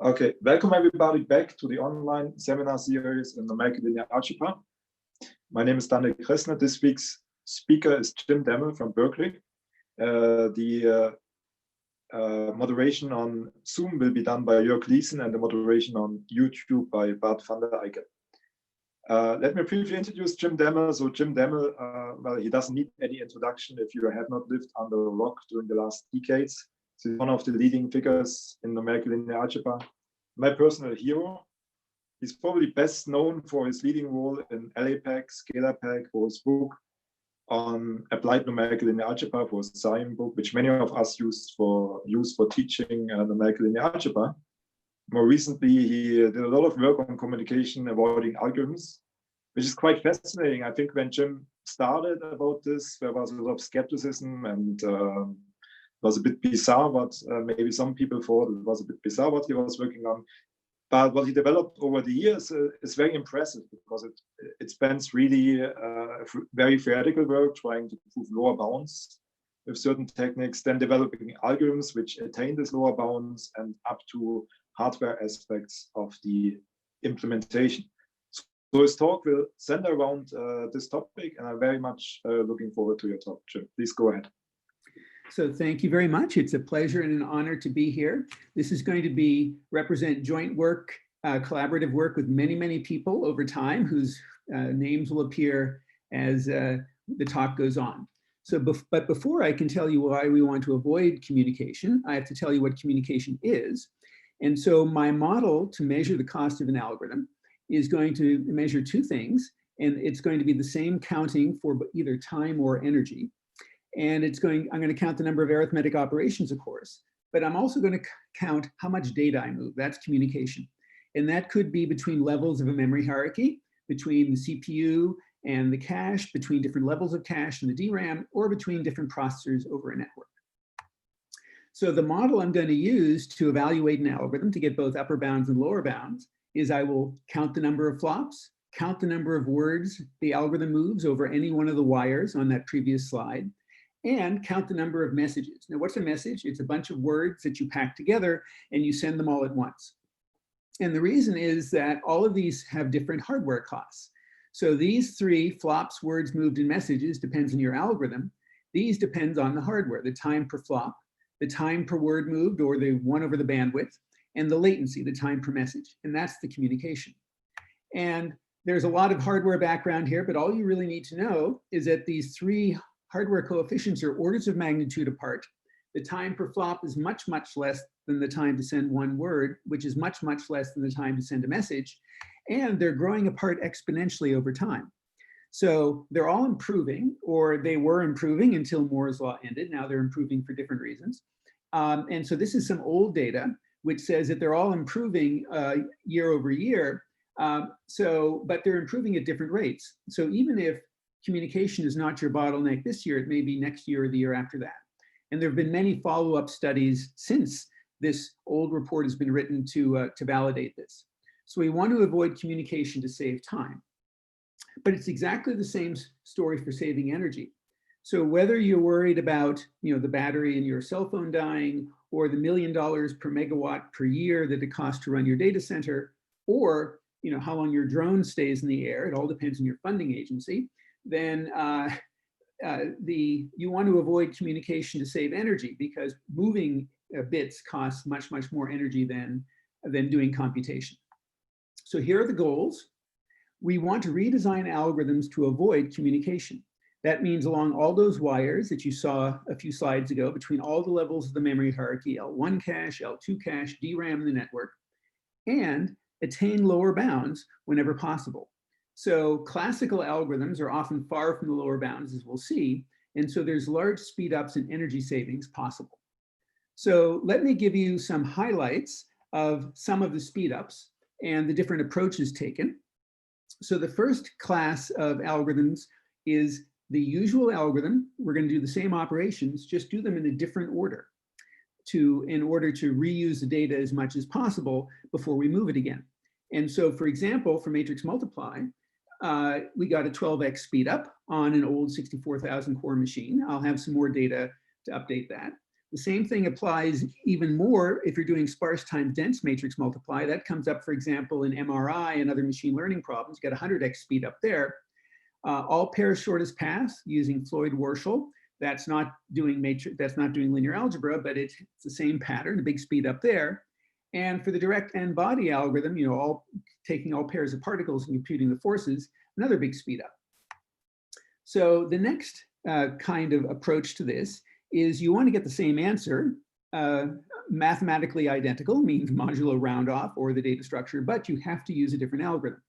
Okay, welcome everybody back to the online seminar series in numerical linear algebra. My name is Daniel Kressner. This week's speaker is Jim Demmel from Berkeley. The moderation on Zoom will be done by Jörg Liesen and the moderation on YouTube by Bart van der Eyck. Let me briefly introduce Jim Demmel. So Jim Demmel, well, he doesn't need any introduction if you have not lived under a rock during the last decades. So he's one of the leading figures in numerical linear algebra. My personal hero. He's probably best known for his leading role in LAPAC, Scalable, for his book on applied numerical linear algebra, for his SCIEM book, which many of us use for teaching numerical linear algebra. More recently, he did a lot of work on communication avoiding algorithms, which is quite fascinating. I think when Jim started about this, there was a lot of skepticism and it was a bit bizarre what maybe some people thought it was a bit bizarre what he was working on. But what he developed over the years is very impressive because it spans really very theoretical work, trying to prove lower bounds with certain techniques, then developing algorithms which attain these lower bounds and up to hardware aspects of the implementation. So his talk will center around this topic, and I'm very much looking forward to your talk, Jim. Please go ahead. So thank you very much. It's a pleasure and an honor to be here. This is going to represent joint work, collaborative work with many, many people over time whose names will appear as the talk goes on. So, but before I can tell you why we want to avoid communication, I have to tell you what communication is. And so my model to measure the cost of an algorithm is going to measure two things, and it's going to be the same counting for either time or energy. And I'm going to count the number of arithmetic operations, of course, but I'm also going to count how much data I move. That's communication. And that could be between levels of a memory hierarchy, between the CPU and the cache, between different levels of cache and the DRAM, or between different processors over a network. So the model I'm going to use to evaluate an algorithm to get both upper bounds and lower bounds is I will count the number of flops, count the number of words the algorithm moves over any one of the wires on that previous slide, and count the number of messages. Now, what's a message? It's a bunch of words that you pack together and you send them all at once. And the reason is that all of these have different hardware costs. So these three, flops, words moved, and messages, depends on your algorithm. These depends on the hardware, the time per flop, the time per word moved, or the 1 over the bandwidth, and the latency, the time per message. And that's the communication. And there's a lot of hardware background here, but all you really need to know is that these three hardware coefficients are orders of magnitude apart. The time per flop is much, much less than the time to send one word, which is much, much less than the time to send a message. And they're growing apart exponentially over time. So they're all improving, or they were improving until Moore's law ended. Now they're improving for different reasons. And so this is some old data, which says that they're all improving year over year. But they're improving at different rates. So even if communication is not your bottleneck this year, it may be next year or the year after that. And there have been many follow-up studies since this old report has been written to validate this. So we want to avoid communication to save time. But it's exactly the same story for saving energy. So whether you're worried about the battery in your cell phone dying, or the $1 million per megawatt per year that it costs to run your data center, or how long your drone stays in the air, it all depends on your funding agency, then you want to avoid communication to save energy, because moving bits costs much, much more energy than doing computation. So here are the goals. We want to redesign algorithms to avoid communication. That means along all those wires that you saw a few slides ago, between all the levels of the memory hierarchy, L1 cache, L2 cache, DRAM in the network, and attain lower bounds whenever possible. So classical algorithms are often far from the lower bounds, as we'll see, and so there's large speedups and energy savings possible. So let me give you some highlights of some of the speedups and the different approaches taken. So the first class of algorithms is the usual algorithm. We're going to do the same operations, just do them in a different order in order to reuse the data as much as possible before we move it again. And so, for example, for matrix multiply, we got a 12x speed up on an old 64,000 core machine. I'll have some more data to update that. The same thing applies even more if you're doing sparse times dense matrix multiply. That comes up, for example, in MRI and other machine learning problems. You get 100x speed up there. All pairs shortest path using Floyd-Warshall. That's not doing linear algebra, but it's the same pattern, a big speed up there. And for the direct n-body algorithm, taking all pairs of particles and computing the forces, another big speed up. So the next kind of approach to this is you want to get the same answer, mathematically identical, means modulo round off or the data structure, but you have to use a different algorithm.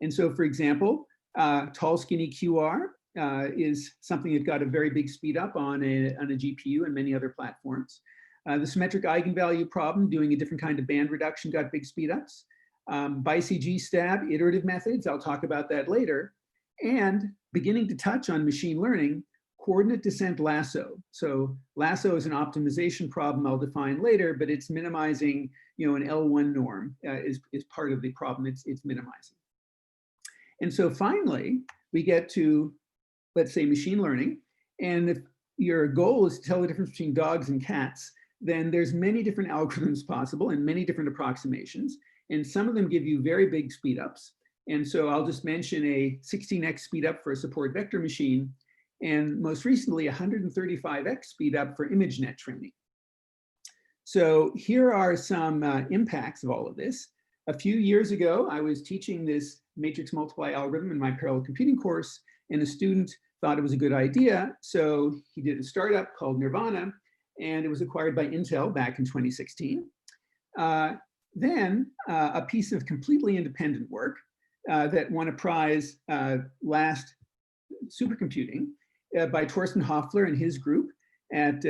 And so, for example, tall skinny QR is something that got a very big speed up on a GPU and many other platforms. The symmetric eigenvalue problem, doing a different kind of band reduction, got big speed ups. BiCG stab, iterative methods, I'll talk about that later. And beginning to touch on machine learning, coordinate descent lasso. So lasso is an optimization problem I'll define later, but it's minimizing, an L1 norm is part of the problem it's minimizing. And so finally, we get to, let's say, machine learning. And if your goal is to tell the difference between dogs and cats, then there's many different algorithms possible and many different approximations. And some of them give you very big speedups. And so I'll just mention a 16x speedup for a support vector machine, and most recently 135x speedup for ImageNet training. So here are some impacts of all of this. A few years ago, I was teaching this matrix multiply algorithm in my parallel computing course, and a student thought it was a good idea. So he did a startup called Nirvana, and it was acquired by Intel back in 2016. Then a piece of completely independent work that won a prize last supercomputing by Thorsten Hoffler and his group at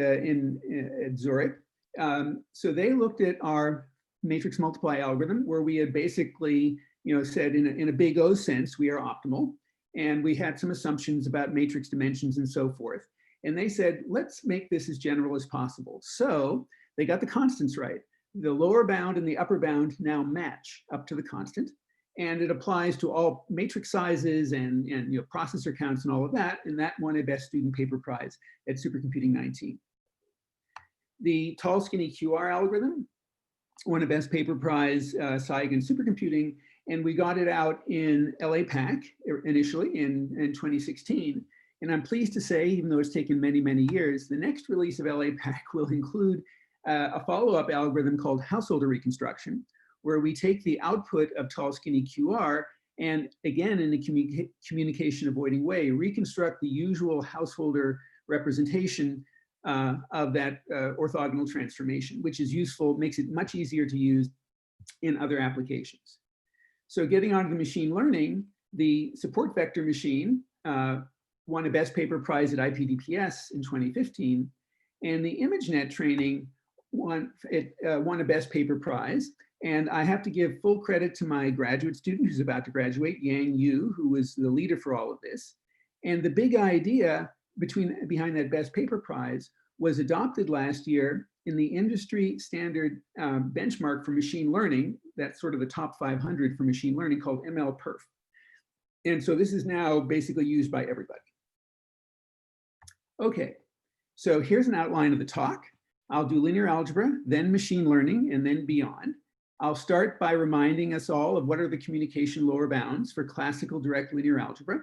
Zurich. So they looked at our matrix multiply algorithm, where we had basically said in a big O sense, we are optimal. And we had some assumptions about matrix dimensions and so forth. And they said, let's make this as general as possible. So they got the constants right. The lower bound and the upper bound now match up to the constant. And it applies to all matrix sizes and processor counts and all of that. And that won a best student paper prize at Supercomputing 19. The tall skinny QR algorithm won a best paper prize, SIG in supercomputing. And we got it out in LAPAC initially in 2016. And I'm pleased to say, even though it's taken many, many years, the next release of LAPAC will include a follow-up algorithm called householder reconstruction, where we take the output of tall skinny QR and, again, in a communication avoiding way, reconstruct the usual householder representation of that orthogonal transformation, which is useful, makes it much easier to use in other applications. So getting on to the machine learning, the support vector machine won a best paper prize at IPDPS in 2015, and the ImageNet training won a best paper prize. And I have to give full credit to my graduate student who's about to graduate, Yang Yu, who was the leader for all of this. And the big idea behind that best paper prize was adopted last year in the industry standard benchmark for machine learning. That's sort of the top 500 for machine learning, called MLPerf. And so this is now basically used by everybody. Okay, so here's an outline of the talk. I'll do linear algebra, then machine learning, and then beyond. I'll start by reminding us all of what are the communication lower bounds for classical direct linear algebra.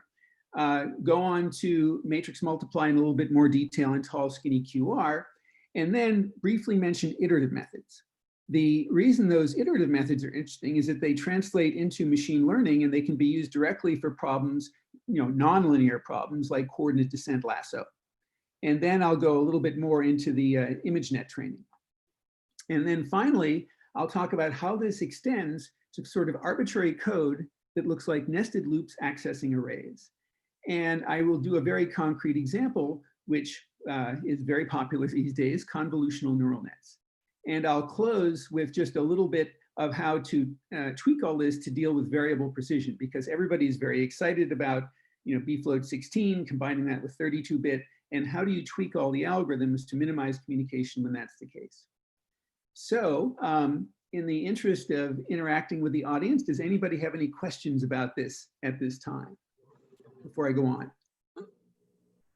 Go on to matrix multiply in a little bit more detail in tall skinny QR, and then briefly mention iterative methods. The reason those iterative methods are interesting is that they translate into machine learning, and they can be used directly for problems, nonlinear problems like coordinate descent lasso. And then I'll go a little bit more into the ImageNet training. And then finally, I'll talk about how this extends to sort of arbitrary code that looks like nested loops accessing arrays. And I will do a very concrete example, which is very popular these days, convolutional neural nets. And I'll close with just a little bit of how to tweak all this to deal with variable precision, because everybody's very excited about bfloat 16, combining that with 32-bit, and how do you tweak all the algorithms to minimize communication when that's the case. So in the interest of interacting with the audience, does anybody have any questions about this at this time before I go on?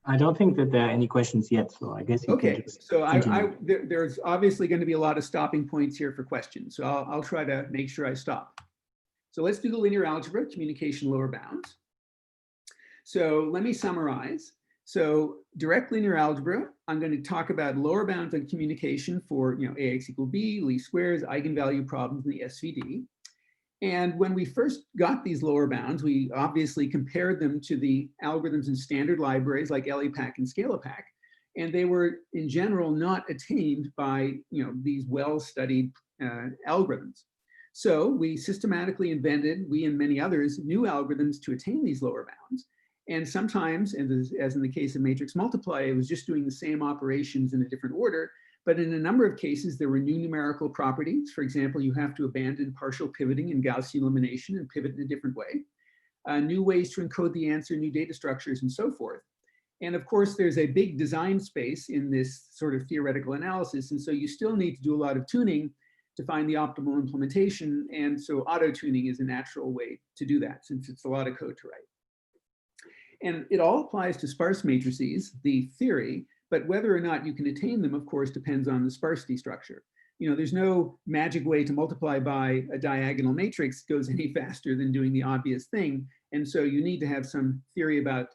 I don't think that there are any questions yet, so I guess you can just so continue. there's obviously going to be a lot of stopping points here for questions, so I'll try to make sure I stop. So let's do the linear algebra, communication lower bounds. So let me summarize. So direct linear algebra, I'm going to talk about lower bounds on communication for AX equal B, least squares, eigenvalue problems in the SVD. And when we first got these lower bounds, we obviously compared them to the algorithms in standard libraries like LEPAC and Scalapac. And they were, in general, not attained by these well-studied algorithms. So we systematically invented, we and many others, new algorithms to attain these lower bounds. And sometimes, as in the case of matrix multiply, it was just doing the same operations in a different order. But in a number of cases, there were new numerical properties. For example, you have to abandon partial pivoting and Gaussian elimination and pivot in a different way. New ways to encode the answer, new data structures, and so forth. And of course, there's a big design space in this sort of theoretical analysis. And so you still need to do a lot of tuning to find the optimal implementation. And so auto-tuning is a natural way to do that, since it's a lot of code to write. And it all applies to sparse matrices, the theory, but whether or not you can attain them, of course, depends on the sparsity structure. There's no magic way to multiply by a diagonal matrix goes any faster than doing the obvious thing. And so you need to have some theory about,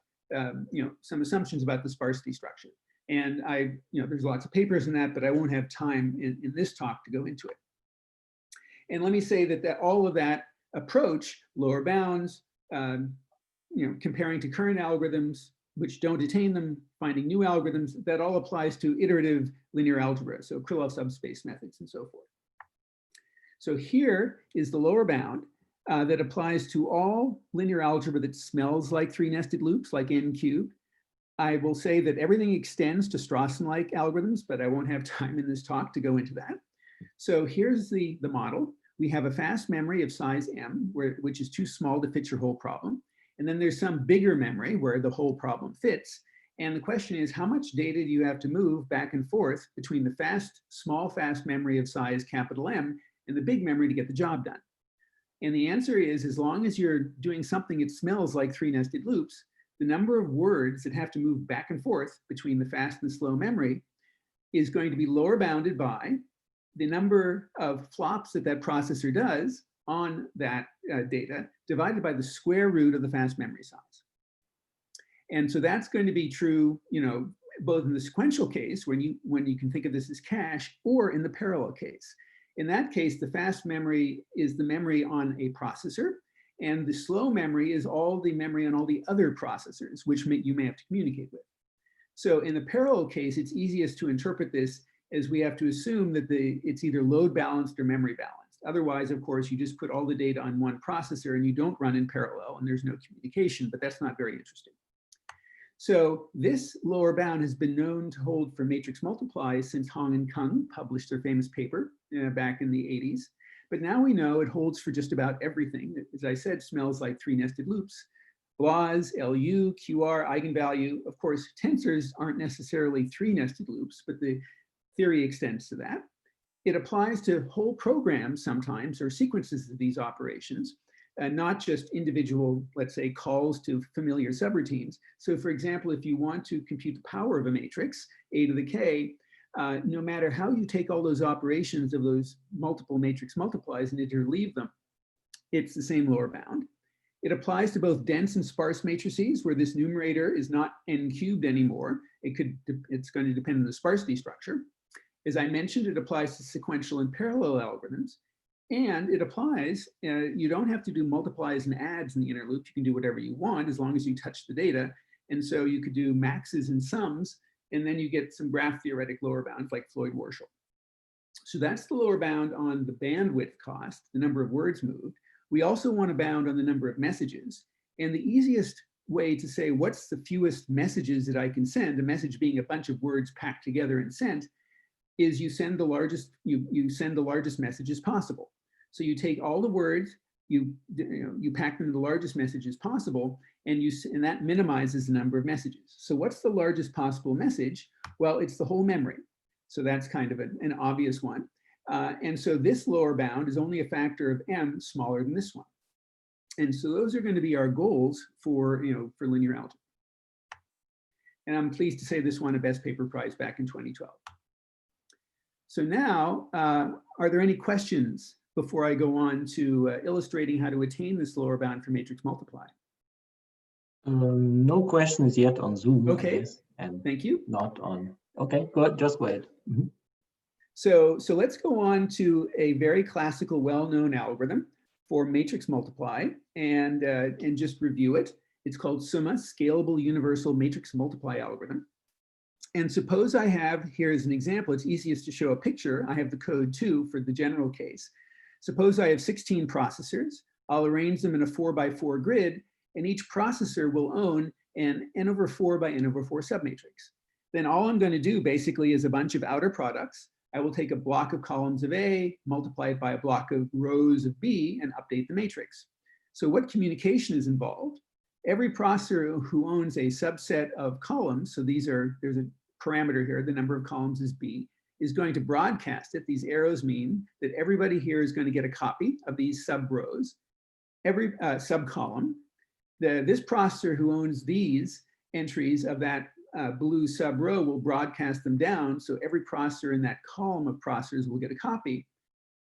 some assumptions about the sparsity structure. And there's lots of papers in that, but I won't have time in this talk to go into it. And let me say that all of that approach, lower bounds, comparing to current algorithms, which don't attain them, finding new algorithms, that all applies to iterative linear algebra, so Krylov subspace methods and so forth. So here is the lower bound that applies to all linear algebra that smells like three nested loops, like n cubed. I will say that everything extends to Strawson-like algorithms, but I won't have time in this talk to go into that. So here's the model. We have a fast memory of size m, which is too small to fit your whole problem. And then there's some bigger memory where the whole problem fits. And the question is, how much data do you have to move back and forth between the small fast memory of size capital M and the big memory to get the job done? And the answer is, as long as you're doing something that smells like three nested loops, the number of words that have to move back and forth between the fast and slow memory is going to be lower bounded by the number of flops that processor does on that data divided by the square root of the fast memory size. And so that's going to be true, both in the sequential case when you can think of this as cache, or in the parallel case. In that case, the fast memory is the memory on a processor, and the slow memory is all the memory on all the other processors, which you may have to communicate with. So in the parallel case, it's easiest to interpret this as we have to assume that it's either load balanced or memory balanced. Otherwise, of course, you just put all the data on one processor and you don't run in parallel and there's no communication, but that's not very interesting. So this lower bound has been known to hold for matrix multiply since Hong and Kung published their famous paper back in the 80s. But now we know it holds for just about everything that, as I said, smells like three nested loops. BLAS, LU, QR, eigenvalue. Of course, tensors aren't necessarily three nested loops, but the theory extends to that. It applies to whole programs sometimes, or sequences of these operations, not just individual, let's say, calls to familiar subroutines. So for example, if you want to compute the power of a matrix, a to the k, no matter how you take all those operations of those multiple matrix multiplies and interleave them, it's the same lower bound. It applies to both dense and sparse matrices, where this numerator is not n cubed anymore. It's going to depend on the sparsity structure. As I mentioned, it applies to sequential and parallel algorithms. And it applies, you don't have to do multiplies and adds in the inner loop. You can do whatever you want as long as you touch the data. And so you could do maxes and sums, and then you get some graph theoretic lower bounds like Floyd-Warshall. So that's the lower bound on the bandwidth cost, the number of words moved. We also want to bound on the number of messages. And the easiest way to say what's the fewest messages that I can send, a message being a bunch of words packed together and sent, is you send the largest, you send the largest messages possible. So you take all the words, you pack them in the largest messages possible, and that minimizes the number of messages. So what's the largest possible message? Well, it's the whole memory. So that's kind of an obvious one. And so this lower bound is only a factor of m smaller than this one. And so those are going to be our goals for linear algebra. And I'm pleased to say this won a Best Paper Prize back in 2012. So now, are there any questions before I go on to illustrating how to attain this lower bound for matrix multiply? No questions yet on Zoom, okay. I guess, and thank you. Not on. Okay, good. Just go ahead. Mm-hmm. So let's go on to a very classical, well-known algorithm for matrix multiply and just review it. It's called SUMMA, Scalable Universal Matrix Multiply Algorithm. And suppose I have, here's an example, it's easiest to show a picture. I have the code too for the general case. Suppose I have 16 processors. I'll arrange them in a 4x4 grid, and each processor will own an n over 4 by n over 4 submatrix. Then all I'm going to do basically is a bunch of outer products. I will take a block of columns of A, multiply it by a block of rows of B, and update the matrix. So what communication is involved? Every processor who owns a subset of columns, so there's a parameter here, the number of columns is B, is going to broadcast it. These arrows mean that everybody here is going to get a copy of these sub-rows, every sub-column. This processor who owns these entries of that blue sub-row will broadcast them down, so every processor in that column of processors will get a copy.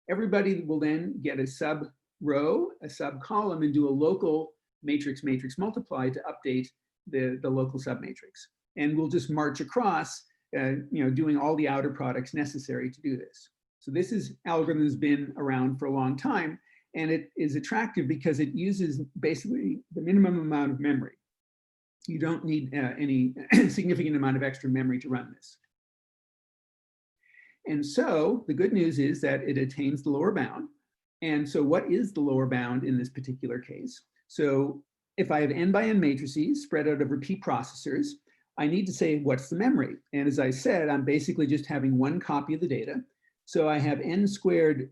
Everybody will then get a sub-row, a sub-column, and do a local matrix multiply to update the local submatrix. And we'll just march across, doing all the outer products necessary to do this. So this algorithm has been around for a long time, and it is attractive because it uses basically the minimum amount of memory. You don't need any significant amount of extra memory to run this. And so the good news is that it attains the lower bound. And so what is the lower bound in this particular case? So if I have n by n matrices spread out over p processors, I need to say what's the memory. And as I said, I'm basically just having one copy of the data. So I have n squared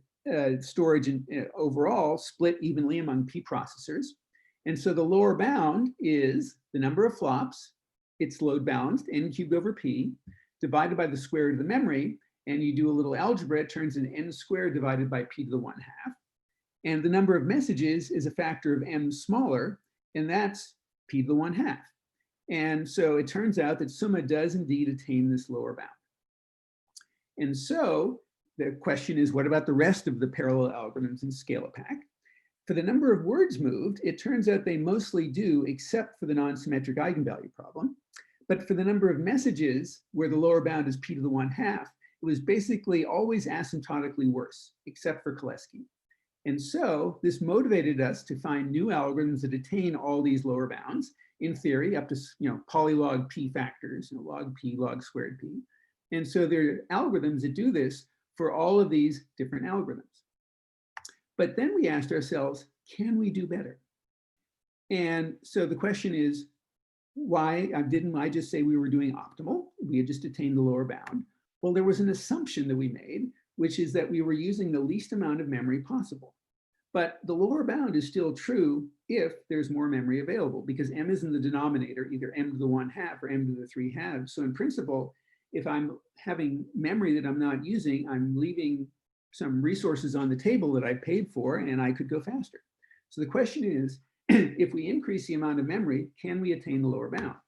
storage overall split evenly among p processors. And so the lower bound is the number of flops, it's load balanced, n cubed over p, divided by the square root of the memory, and you do a little algebra, it turns into n squared divided by p to the 1/2. And the number of messages is a factor of m smaller, and that's p to the 1/2. And so it turns out that SUMMA does indeed attain this lower bound. And so the question is, what about the rest of the parallel algorithms in Scalapack? For the number of words moved, it turns out they mostly do, except for the non-symmetric eigenvalue problem. But for the number of messages, where the lower bound is p to the 1/2, it was basically always asymptotically worse, except for Koleski. And so this motivated us to find new algorithms that attain all these lower bounds, in theory, up to polylog p factors, log p, log squared p. And so there are algorithms that do this for all of these different algorithms. But then we asked ourselves, can we do better? And so the question is, why didn't I just say we were doing optimal? We had just attained the lower bound. Well, there was an assumption that we made, which is that we were using the least amount of memory possible. But the lower bound is still true if there's more memory available, because m is in the denominator, either m to the 1/2 or m to the 3/2. So in principle, if I'm having memory that I'm not using, I'm leaving some resources on the table that I paid for, and I could go faster. So the question is, if we increase the amount of memory, can we attain the lower bound?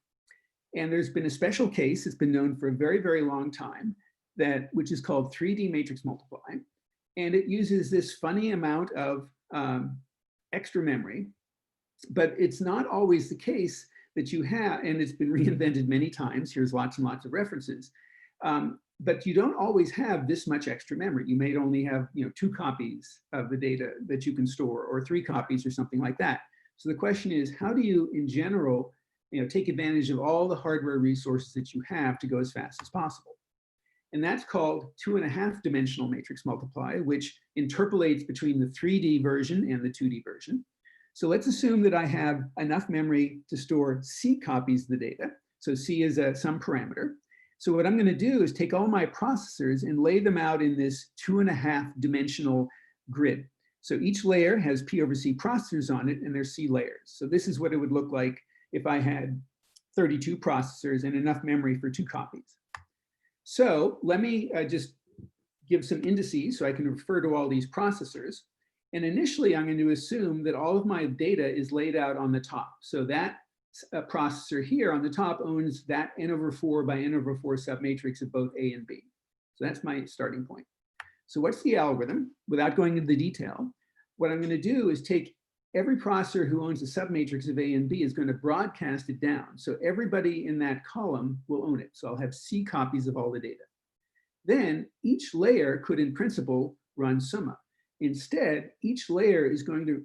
And there's been a special case, it's been known for a very, very long time, which is called 3D matrix multiply. And it uses this funny amount of extra memory, but it's not always the case that you have, and it's been reinvented many times. Here's lots and lots of references. But you don't always have this much extra memory. You may only have 2 copies of the data that you can store, or 3 copies or something like that. So the question is, how do you, in general, take advantage of all the hardware resources that you have to go as fast as possible? And that's called 2.5-dimensional matrix multiply, which interpolates between the 3D version and the 2D version. So let's assume that I have enough memory to store C copies of the data. So C is some parameter. So what I'm going to do is take all my processors and lay them out in this 2.5-dimensional grid. So each layer has P over C processors on it, and they're C layers. So this is what it would look like if I had 32 processors and enough memory for 2 copies. So let me just give some indices so I can refer to all these processors. And initially, I'm going to assume that all of my data is laid out on the top. So that processor here on the top owns that n over 4 by n over 4 submatrix of both A and B. So that's my starting point. So what's the algorithm? Without going into the detail, what I'm going to do is take every processor who owns a submatrix of A and B is going to broadcast it down. So everybody in that column will own it. So I'll have C copies of all the data. Then each layer could, in principle, run summa. Instead, each layer is going to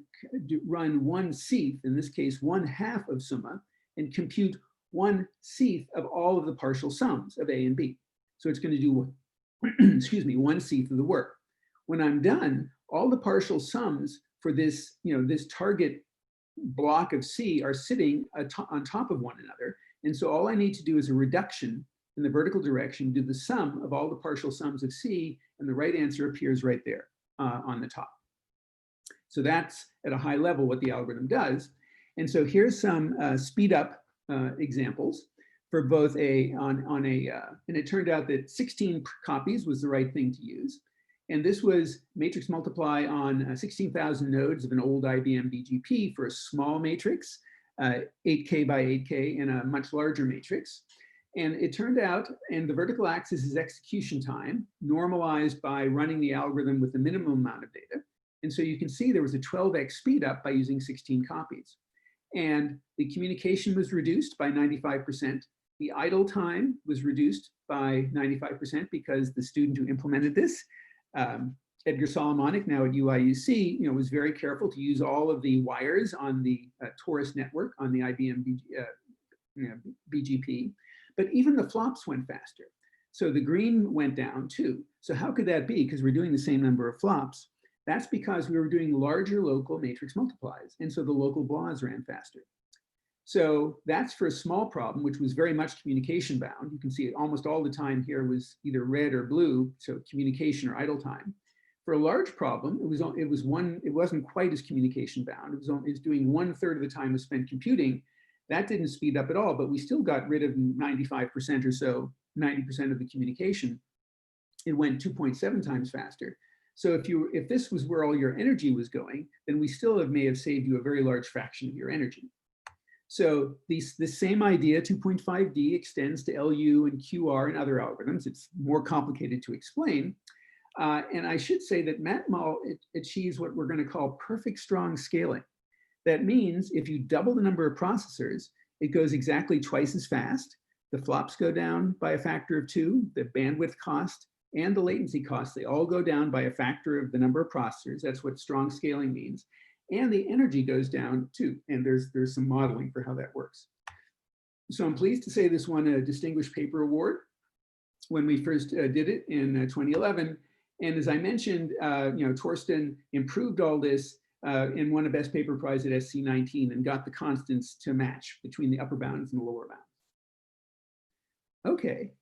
run 1/7, in this case, 1/2 of summa, and compute 1/7 of all of the partial sums of A and B. So it's going to do, excuse me, 1/7 of the work. When I'm done, all the partial sums for this, this target block of C are sitting on top of one another. And so all I need to do is a reduction in the vertical direction, do the sum of all the partial sums of C, and the right answer appears right there on the top. So that's at a high level what the algorithm does. And so here's some Speedup examples for both and it turned out that 16 copies was the right thing to use. And this was matrix multiply on 16,000 nodes of an old IBM BGP for a small matrix, 8K by 8K, in a much larger matrix. And it turned out, and the vertical axis is execution time, normalized by running the algorithm with the minimum amount of data. And so you can see there was a 12x speed up by using 16 copies. And the communication was reduced by 95%. The idle time was reduced by 95% because the student who implemented this, Edgar Solomonic, now at UIUC, was very careful to use all of the wires on the Taurus network on the IBM BGP. But even the flops went faster. So the green went down too. So how could that be? Because we're doing the same number of flops. That's because we were doing larger local matrix multiplies. And so the local BLAs ran faster. So that's for a small problem, which was very much communication bound. You can see almost all the time here was either red or blue, so communication or idle time. For a large problem, it wasn't quite as communication bound. It was doing 1/3 of the time was spent computing. That didn't speed up at all, but we still got rid of 95% or so, 90% of the communication. It went 2.7 times faster. So if this was where all your energy was going, then we still may have saved you a very large fraction of your energy. So this same idea, 2.5D, extends to LU and QR and other algorithms. It's more complicated to explain. And I should say that MatMul achieves what we're going to call perfect strong scaling. That means if you double the number of processors, it goes exactly twice as fast. The flops go down by a factor of 2, the bandwidth cost and the latency cost, they all go down by a factor of the number of processors. That's what strong scaling means. And the energy goes down too. And there's some modeling for how that works. So I'm pleased to say this won a Distinguished Paper Award when we first did it in 2011. And as I mentioned, Torsten improved all this and won a Best Paper Prize at SC19 and got the constants to match between the upper bounds and the lower bounds. Okay,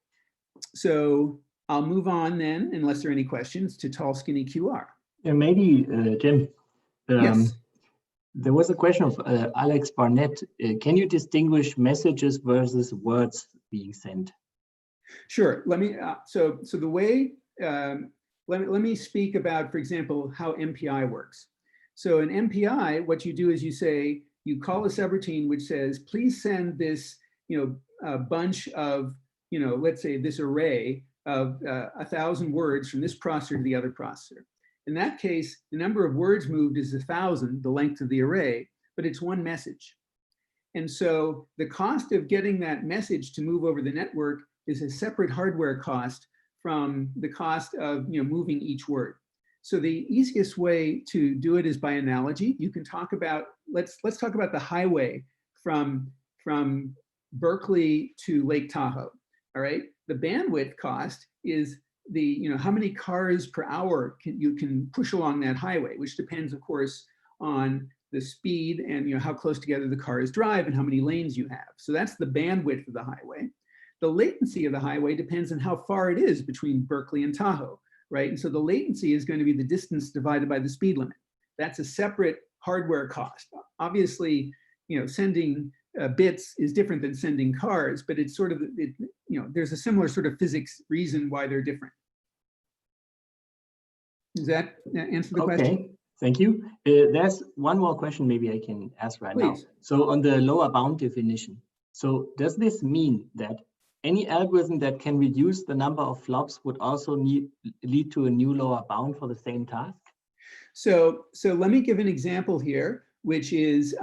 so I'll move on then, unless there are any questions, to tall, skinny QR. Yeah, maybe, Jim, Yes. there was a question of Alex Barnett. Can you distinguish messages versus words being sent? Sure. Let me. So the way. Let me speak about, for example, how MPI works. So in MPI, what you do is you call a subroutine which says, please send this, a bunch of, let's say this array of 1,000 words from this processor to the other processor. In that case, the number of words moved is 1,000, the length of the array, but it's one message. And so the cost of getting that message to move over the network is a separate hardware cost from the cost of moving each word. So the easiest way to do it is by analogy. You can talk about, let's talk about the highway from Berkeley to Lake Tahoe. All right, the bandwidth cost is the how many cars per hour you can push along that highway, which depends, of course, on the speed and how close together the cars drive and how many lanes you have. So that's the bandwidth of the highway. The latency of the highway depends on how far it is between Berkeley and Tahoe, right? And so the latency is going to be the distance divided by the speed limit. That's a separate hardware cost. Obviously, sending bits is different than sending cars, but it's sort of, there's a similar sort of physics reason why they're different. Does that answer the question? Thank you. There's one more question maybe I can ask right now. So on the lower bound definition, so does this mean that any algorithm that can reduce the number of flops would also lead to a new lower bound for the same task? So let me give an example here, which is,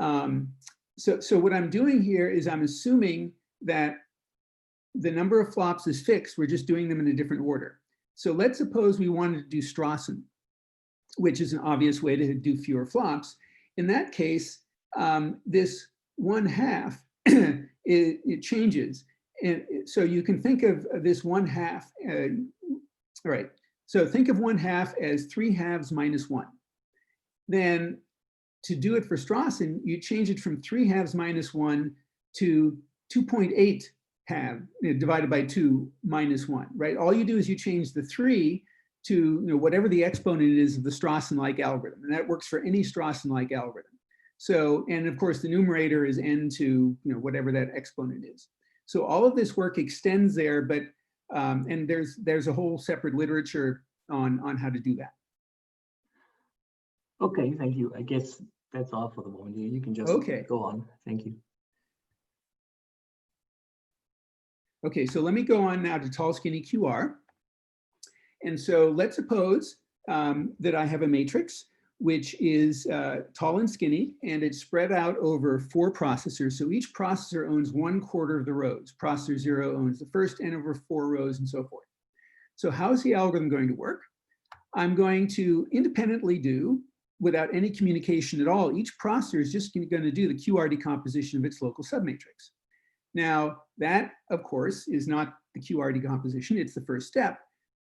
so what I'm doing here is I'm assuming that the number of flops is fixed. We're just doing them in a different order. So let's suppose we wanted to do Strawson, which is an obvious way to do fewer flops. In that case, this 1/2, it changes. And so you can think of this 1/2, all right. So think of 1/2 as 3/2 minus 1. Then to do it for Strawson, you change it from 3/2 minus 1 to 2.8 half divided by 2 minus 1, right? All you do is you change the 3 to whatever the exponent is of the Strawson-like algorithm, and that works for any Strawson-like algorithm. So, and of course the numerator is n to whatever that exponent is. So all of this work extends there, but and there's a whole separate literature on how to do that. Okay, thank you. I guess that's all for the moment. You can just go on. Thank you. Okay, so let me go on now to tall, skinny QR. And so let's suppose that I have a matrix which is tall and skinny, and it's spread out over 4 processors. So each processor owns 1/4 of the rows. Processor 0 owns the first n over 4 rows and so forth. So how is the algorithm going to work? I'm going to independently do, without any communication at all, each processor is just going to do the QR decomposition of its local submatrix. Now, that, of course, is not the QR decomposition, it's the first step.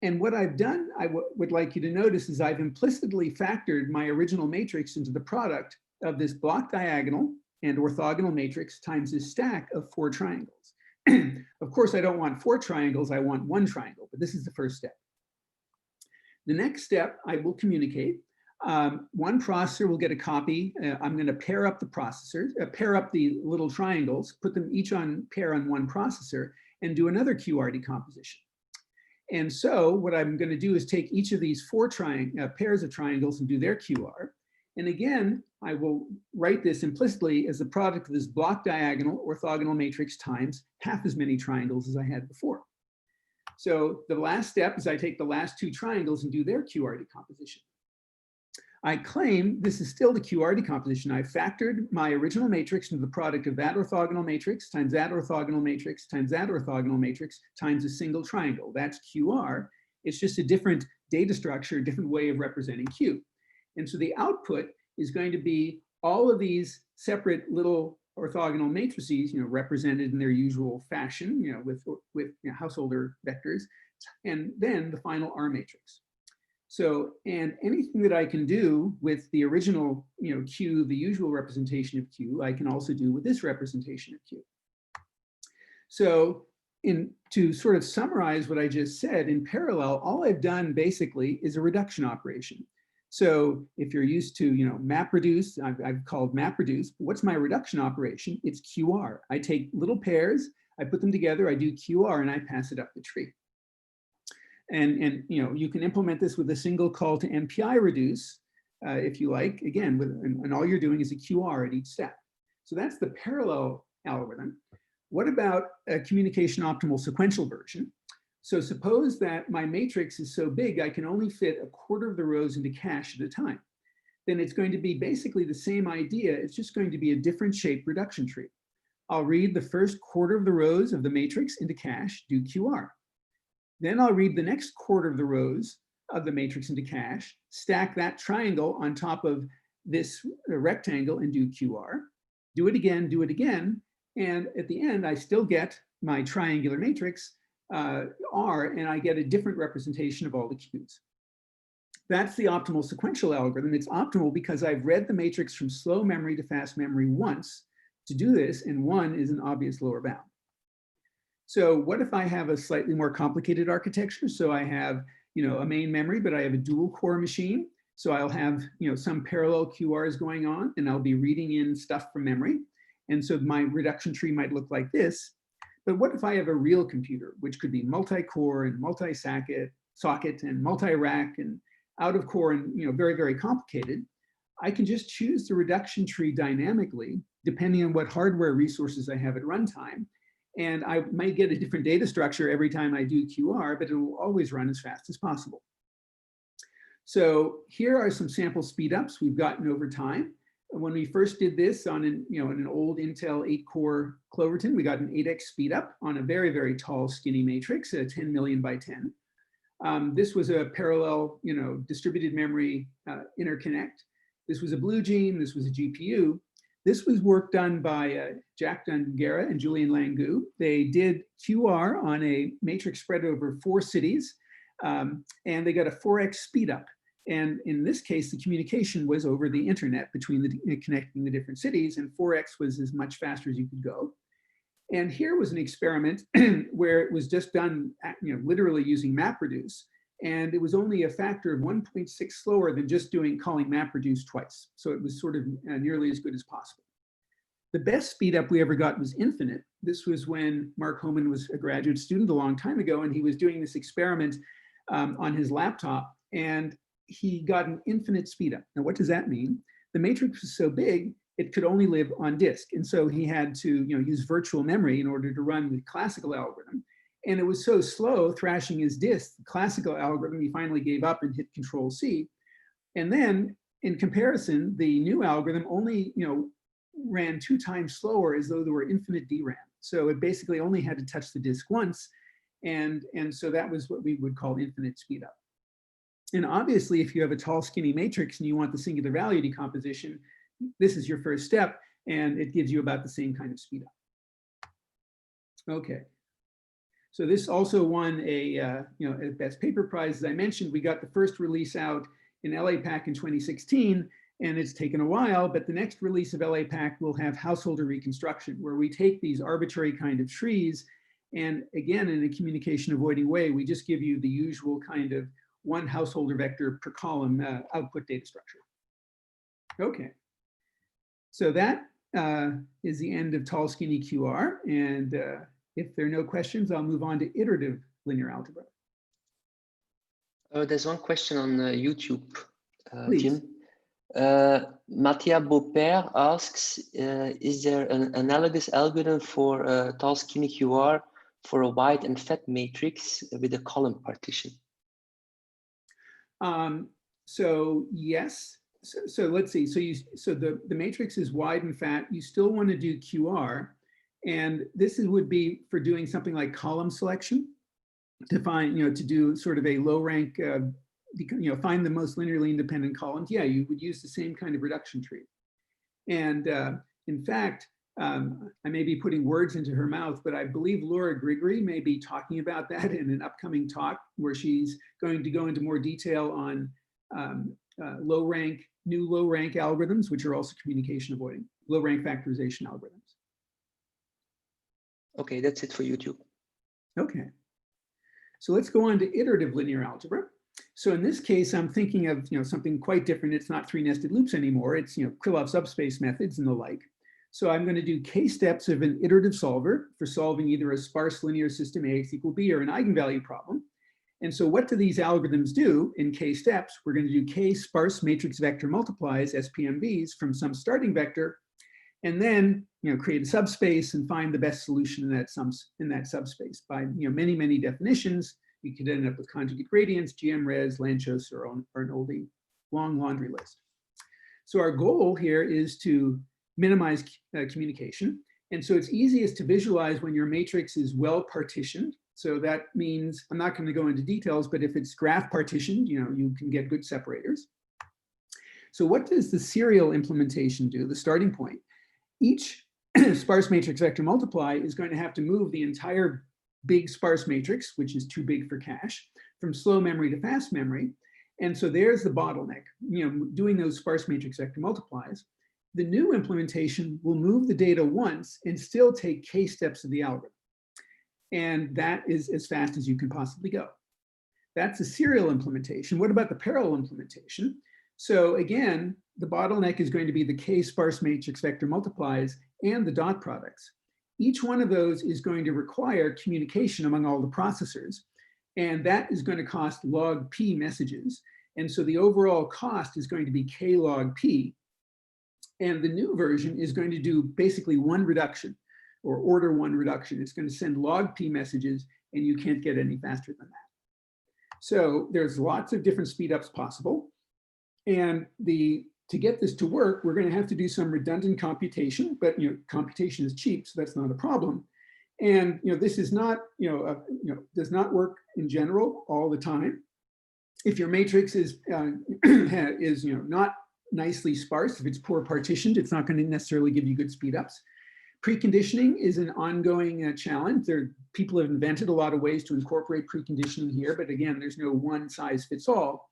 And what I've done, I would like you to notice, is I've implicitly factored my original matrix into the product of this block diagonal and orthogonal matrix times this stack of 4 triangles. Of course, I don't want 4 triangles, I want 1 triangle, but this is the first step. The next step, I will communicate. One processor will get a copy. I'm going to pair up the processors, pair up the little triangles, put them each on pair on one processor, and do another QR decomposition. And so what I'm going to do is take each of these 4 pairs of triangles and do their QR. And again, I will write this implicitly as the product of this block diagonal orthogonal matrix times half as many triangles as I had before. So the last step is I take the last 2 triangles and do their QR decomposition. I claim this is still the QR decomposition. I factored my original matrix into the product of that orthogonal matrix times that orthogonal matrix times that orthogonal matrix times a single triangle. That's QR. It's just a different data structure, a different way of representing Q. And so the output is going to be all of these separate little orthogonal matrices, represented in their usual fashion, with householder vectors, and then the final R matrix. So, and anything that I can do with the original, Q, the usual representation of Q, I can also do with this representation of Q. So, to sort of summarize what I just said, in parallel, all I've done basically is a reduction operation. So if you're used to, MapReduce, I've called MapReduce. What's my reduction operation? It's QR. I take little pairs, I put them together, I do QR, and I pass it up the tree. And you can implement this with a single call to MPI reduce, if you like, again, and all you're doing is a QR at each step. So that's the parallel algorithm. What about a communication optimal sequential version? So suppose that my matrix is so big, I can only fit 1/4 of the rows into cache at a time. Then it's going to be basically the same idea. It's just going to be a different shape reduction tree. I'll read the first 1/4 of the rows of the matrix into cache, do QR. Then I'll read the next 1/4 of the rows of the matrix into cache, stack that triangle on top of this rectangle and do QR. Do it again, and at the end, I still get my triangular matrix, R, and I get a different representation of all the Qs. That's the optimal sequential algorithm. It's optimal because I've read the matrix from slow memory to fast memory once to do this, and 1 is an obvious lower bound. So what if I have a slightly more complicated architecture? So I have, a main memory, but I have a dual core machine. So I'll have, some parallel QRs going on, and I'll be reading in stuff from memory. And so my reduction tree might look like this. But what if I have a real computer, which could be multi-core and multi-socket and multi-rack, and out of core and very, very complicated, I can just choose the reduction tree dynamically, depending on what hardware resources I have at runtime. And I might get a different data structure every time I do QR, but it will always run as fast as possible. So here are some sample speedups we've gotten over time. When we first did this on an old Intel 8-core Cloverton, we got an 8x speedup on a very, very tall, skinny matrix, a 10 million by 10. This was a parallel, distributed memory interconnect. This was a Blue Gene. This was a GPU. This was work done by Jack Dungera and Julian Langu. They did QR on a matrix spread over 4 cities, and they got a 4x speedup. And in this case, the communication was over the internet between connecting the different cities, and 4x was as much faster as you could go. And here was an experiment where it was just done, literally using MapReduce. And it was only a factor of 1.6 slower than just calling MapReduce twice. So it was sort of nearly as good as possible. The best speedup we ever got was infinite. This was when Mark Homan was a graduate student a long time ago, and he was doing this experiment on his laptop, and he got an infinite speedup. Now, what does that mean? The matrix was so big, it could only live on disk. And so he had to use virtual memory in order to run the classical algorithm. And it was so slow thrashing his disk, the classical algorithm, he finally gave up and hit Control-C. And then in comparison, the new algorithm only ran 2 times slower, as though there were infinite DRAM. So it basically only had to touch the disk once. And so that was what we would call infinite speedup. And obviously, if you have a tall, skinny matrix and you want the singular value decomposition, this is your first step, and it gives you about the same kind of speedup. Okay. So this also won a Best Paper Prize. As I mentioned, we got the first release out in LAPAC in 2016, and it's taken a while, but the next release of LAPAC will have householder reconstruction, where we take these arbitrary kind of trees, and again, in a communication avoiding way, we just give you the usual kind of 1 householder vector per column output data structure. Okay, so that is the end of tall, skinny QR, and if there are no questions, I'll move on to iterative linear algebra. There's one question on YouTube, Please. Tim. Mattia Beaupère asks, is there an analogous algorithm for tall skinny QR for a wide and fat matrix with a column partition? So yes. So let's see. So the matrix is wide and fat. You still want to do QR. And this would be for doing something like column selection to find, to do sort of a low rank, find the most linearly independent columns. Yeah, you would use the same kind of reduction tree. And in fact, I may be putting words into her mouth, but I believe Laura Grigory may be talking about that in an upcoming talk where she's going to go into more detail on new low rank algorithms, which are also communication avoiding, low rank factorization algorithms. Okay, that's it for YouTube. Okay, so let's go on to iterative linear algebra. So in this case, I'm thinking of something quite different. It's not 3 nested loops anymore. It's Krylov subspace methods and the like. So I'm going to do k steps of an iterative solver for solving either a sparse linear system Ax equal b or an eigenvalue problem. And so what do these algorithms do in k steps? We're going to do k sparse matrix vector multiplies, SPMVs, from some starting vector, and then create a subspace and find the best solution in that subspace by many, many definitions. You could end up with conjugate gradients, GMRes, Lanczos, or an oldie long laundry list. So our goal here is to minimize communication. And so it's easiest to visualize when your matrix is well partitioned. So that means, I'm not going to go into details, but if it's graph partitioned, you can get good separators. So what does the serial implementation do, the starting point? Each sparse matrix vector multiply is going to have to move the entire big sparse matrix, which is too big for cache, from slow memory to fast memory. And so there's the bottleneck, doing those sparse matrix vector multiplies. The new implementation will move the data once and still take k steps of the algorithm. And that is as fast as you can possibly go. That's a serial implementation. What about the parallel implementation? So again, the bottleneck is going to be the k sparse matrix vector multiplies and the dot products. Each one of those is going to require communication among all the processors. And that is going to cost log p messages. And so the overall cost is going to be k log p. And the new version is going to do basically one reduction, or order one reduction. It's going to send log p messages, and you can't get any faster than that. So there's lots of different speedups possible. And to get this to work, we're going to have to do some redundant computation, but computation is cheap, so that's not a problem. And this is not, does not work in general all the time. If your matrix is not nicely sparse, if it's poor partitioned, it's not going to necessarily give you good speedups. Preconditioning is an ongoing challenge. People have invented a lot of ways to incorporate preconditioning here, but again, there's no one size fits all.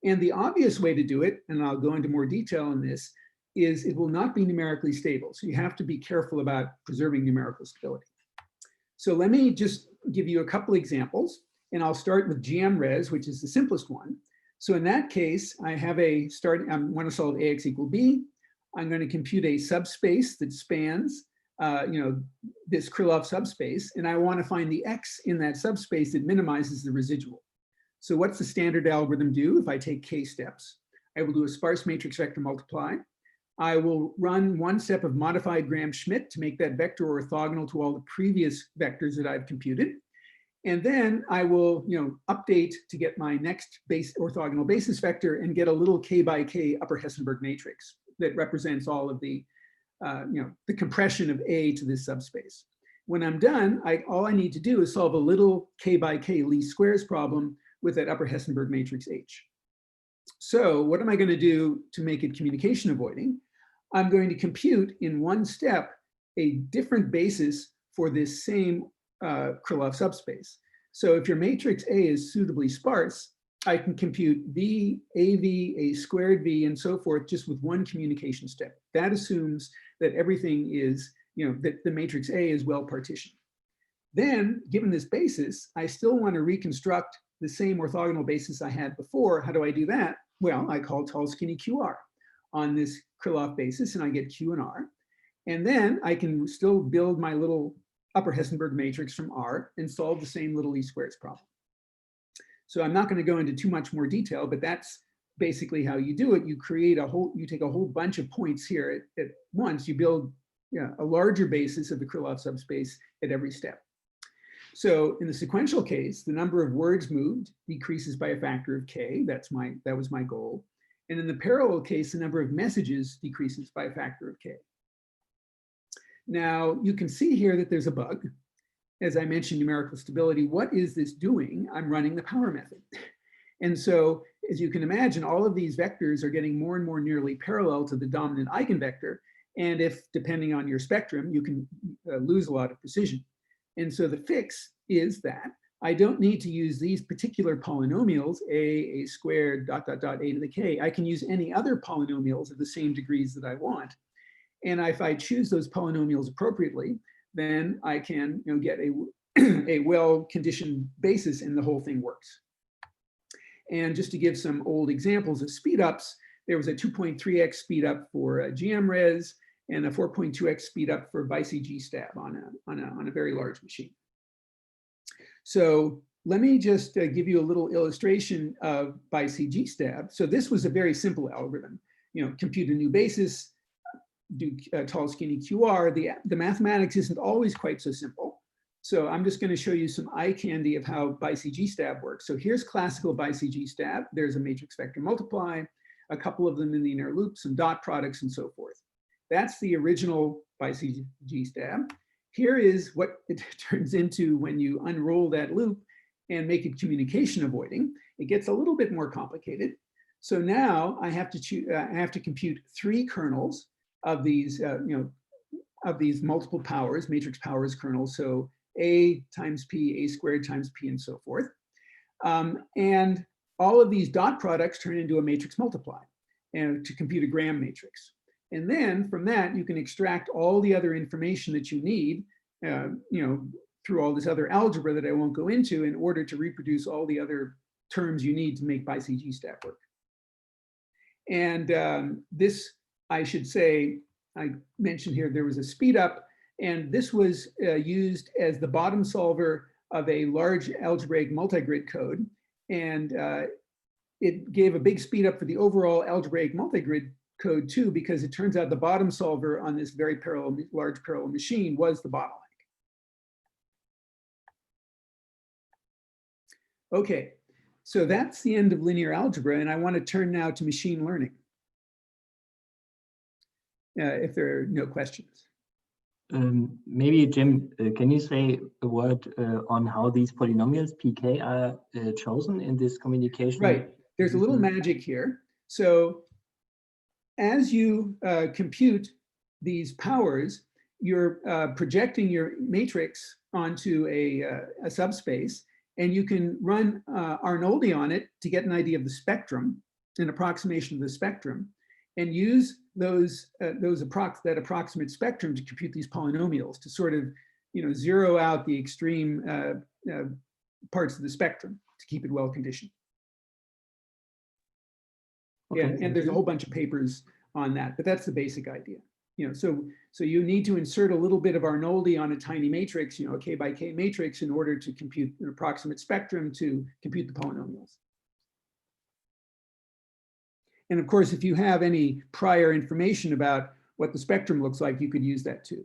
And the obvious way to do it, and I'll go into more detail on this, is it will not be numerically stable. So you have to be careful about preserving numerical stability. So let me just give you a couple examples, and I'll start with GMRes, which is the simplest one. So in that case, I have I want to solve AX equal B. I'm going to compute a subspace that spans this Krylov subspace, and I want to find the X in that subspace that minimizes the residual. So what's the standard algorithm do if I take k steps? I will do a sparse matrix vector multiply. I will run one step of modified Gram-Schmidt to make that vector orthogonal to all the previous vectors that I've computed. And then I will update to get my next orthogonal basis vector and get a little k by k upper Hessenberg matrix that represents all of the compression of A to this subspace. When I'm done, all I need to do is solve a little k by k least squares problem with that upper Hessenberg matrix H. So what am I going to do to make it communication avoiding? I'm going to compute in one step a different basis for this same Krylov subspace. So if your matrix A is suitably sparse, I can compute V, AV, A squared V, and so forth just with one communication step. That assumes that everything is, that the matrix A is well partitioned. Then, given this basis, I still want to reconstruct the same orthogonal basis I had before. How do I do that? Well, I call tall skinny QR on this Krylov basis, and I get Q and R. And then I can still build my little upper Hessenberg matrix from R and solve the same little least squares problem. So I'm not going to go into too much more detail, but that's basically how you do it. You take a whole bunch of points here at once. You build a larger basis of the Krylov subspace at every step. So in the sequential case, the number of words moved decreases by a factor of k. That was my goal. And in the parallel case, the number of messages decreases by a factor of k. Now you can see here that there's a bug. As I mentioned, numerical stability. What is this doing? I'm running the power method. And so, as you can imagine, all of these vectors are getting more and more nearly parallel to the dominant eigenvector. And if, depending on your spectrum, you can lose a lot of precision. And so the fix is that I don't need to use these particular polynomials, a squared, dot, dot, dot, a to the k. I can use any other polynomials of the same degrees that I want. And if I choose those polynomials appropriately, then I can get a well-conditioned basis and the whole thing works. And just to give some old examples of speedups, there was a 2.3x speedup for GMRes and a 4.2x speedup for BiCGStab on a very large machine. So let me just give you a little illustration of BiCGStab. So this was a very simple algorithm. Compute a new basis, do tall skinny QR. The mathematics isn't always quite so simple. So I'm just going to show you some eye candy of how BiCGStab works. So here's classical BiCGStab. There's a matrix vector multiply, a couple of them in the inner loop, some dot products, and so forth. That's the original BiCGStab. Here is what it turns into when you unroll that loop and make it communication avoiding. It gets a little bit more complicated. So now I have to compute 3 kernels of these, of these multiple powers, matrix powers kernels. So A times P, A squared times P, and so forth. And all of these dot products turn into a matrix multiply and to compute a Gram matrix. And then from that, you can extract all the other information that you need, through all this other algebra that I won't go into in order to reproduce all the other terms you need to make BiCGStab work. And this, I should say, I mentioned here there was a Speedup, and this was used as the bottom solver of a large algebraic multigrid code. And it gave a big speed up for the overall algebraic multigrid code too, because it turns out the bottom solver on this very large parallel machine was the bottleneck. Okay, so that's the end of linear algebra, and I want to turn now to machine learning. If there are no questions. Maybe, Jim, can you say a word on how these polynomials, pk, are chosen in this communication? Right, there's a little magic here. So as you compute these powers, you're projecting your matrix onto a subspace, and you can run Arnoldi on it to get an idea of the spectrum, an approximation of the spectrum, and use that approximate spectrum to compute these polynomials to sort of, zero out the extreme parts of the spectrum to keep it well conditioned. Okay, and there's a whole bunch of papers on that, but that's the basic idea. So you need to insert a little bit of Arnoldi on a tiny matrix, a k by k matrix, in order to compute an approximate spectrum to compute the polynomials. And of course, if you have any prior information about what the spectrum looks like, you could use that too.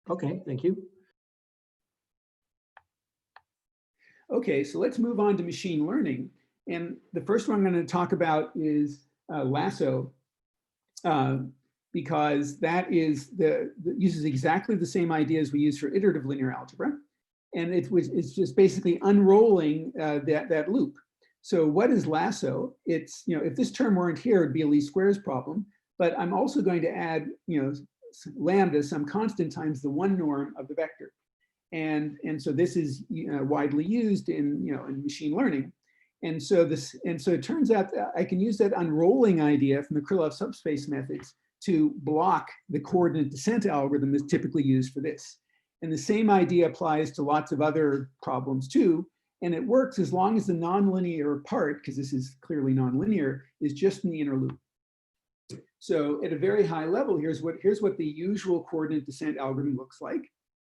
Okay, thank you. Okay, so let's move on to machine learning. And the first one I'm going to talk about is Lasso, because that is uses exactly the same ideas we use for iterative linear algebra. And it's just basically unrolling that loop. So what is Lasso? It's, if this term weren't here, it'd be a least squares problem, but I'm also going to add, lambda, some constant, times the one norm of the vector. And so this is widely used in, in machine learning. And so it turns out that I can use that unrolling idea from the Krylov subspace methods to block the coordinate descent algorithm that's typically used for this. And the same idea applies to lots of other problems too. And it works as long as the nonlinear part, because this is clearly nonlinear, is just in the inner loop. So at a very high level, here's what the usual coordinate descent algorithm looks like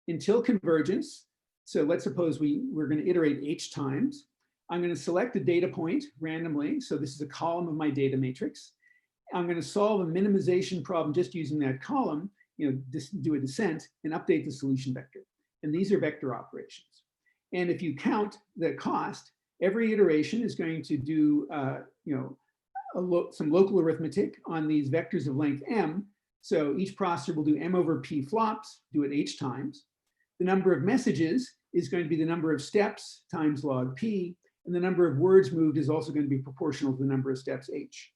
until convergence. So let's suppose we're going to iterate h times. I'm going to select a data point randomly. So this is a column of my data matrix. I'm going to solve a minimization problem just using that column, do a descent and update the solution vector. And these are vector operations. And if you count the cost, every iteration is going to do some local arithmetic on these vectors of length m. So each processor will do m over p flops, do it h times. The number of messages is going to be the number of steps times log p, and the number of words moved is also going to be proportional to the number of steps h.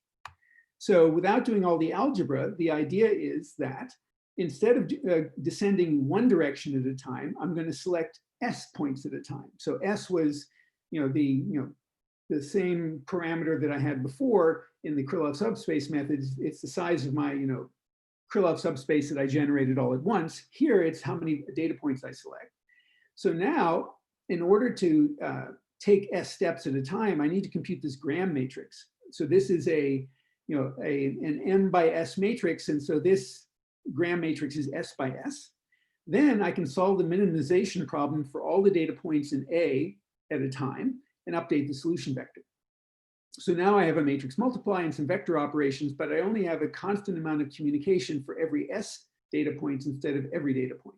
So without doing all the algebra, the idea is that instead of descending one direction at a time, I'm going to select s points at a time. So s was, the same parameter that I had before in the Krylov subspace methods. It's the size of my, Krylov subspace that I generated all at once. Here, it's how many data points I select. So now, in order to take s steps at a time, I need to compute this Gram matrix. So this is an m by s matrix, and so this Gram matrix is s by s. Then I can solve the minimization problem for all the data points in A at a time and update the solution vector. So now I have a matrix multiply and some vector operations, but I only have a constant amount of communication for every S data points instead of every data point.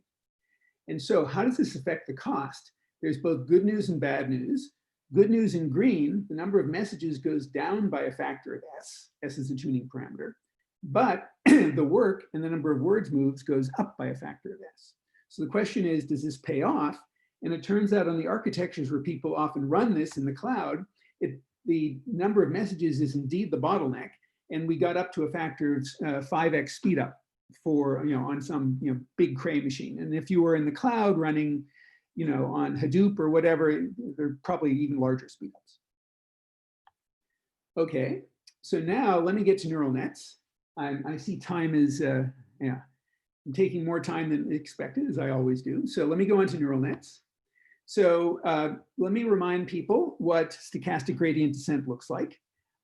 And so how does this affect the cost? There's both good news and bad news. Good news in green, the number of messages goes down by a factor of S. S is the tuning parameter. But the work and the number of words moves goes up by a factor of S. So the question is, does this pay off? And it turns out on the architectures where people often run this in the cloud, the number of messages is indeed the bottleneck. And we got up to a factor of 5x speed up for, on some, big Cray machine. And if you were in the cloud running, on Hadoop or whatever, they're probably even larger speed ups. Okay, so now let me get to neural nets. I see time is, I'm taking more time than expected, as I always do. So let me go on to neural nets. So let me remind people what stochastic gradient descent looks like.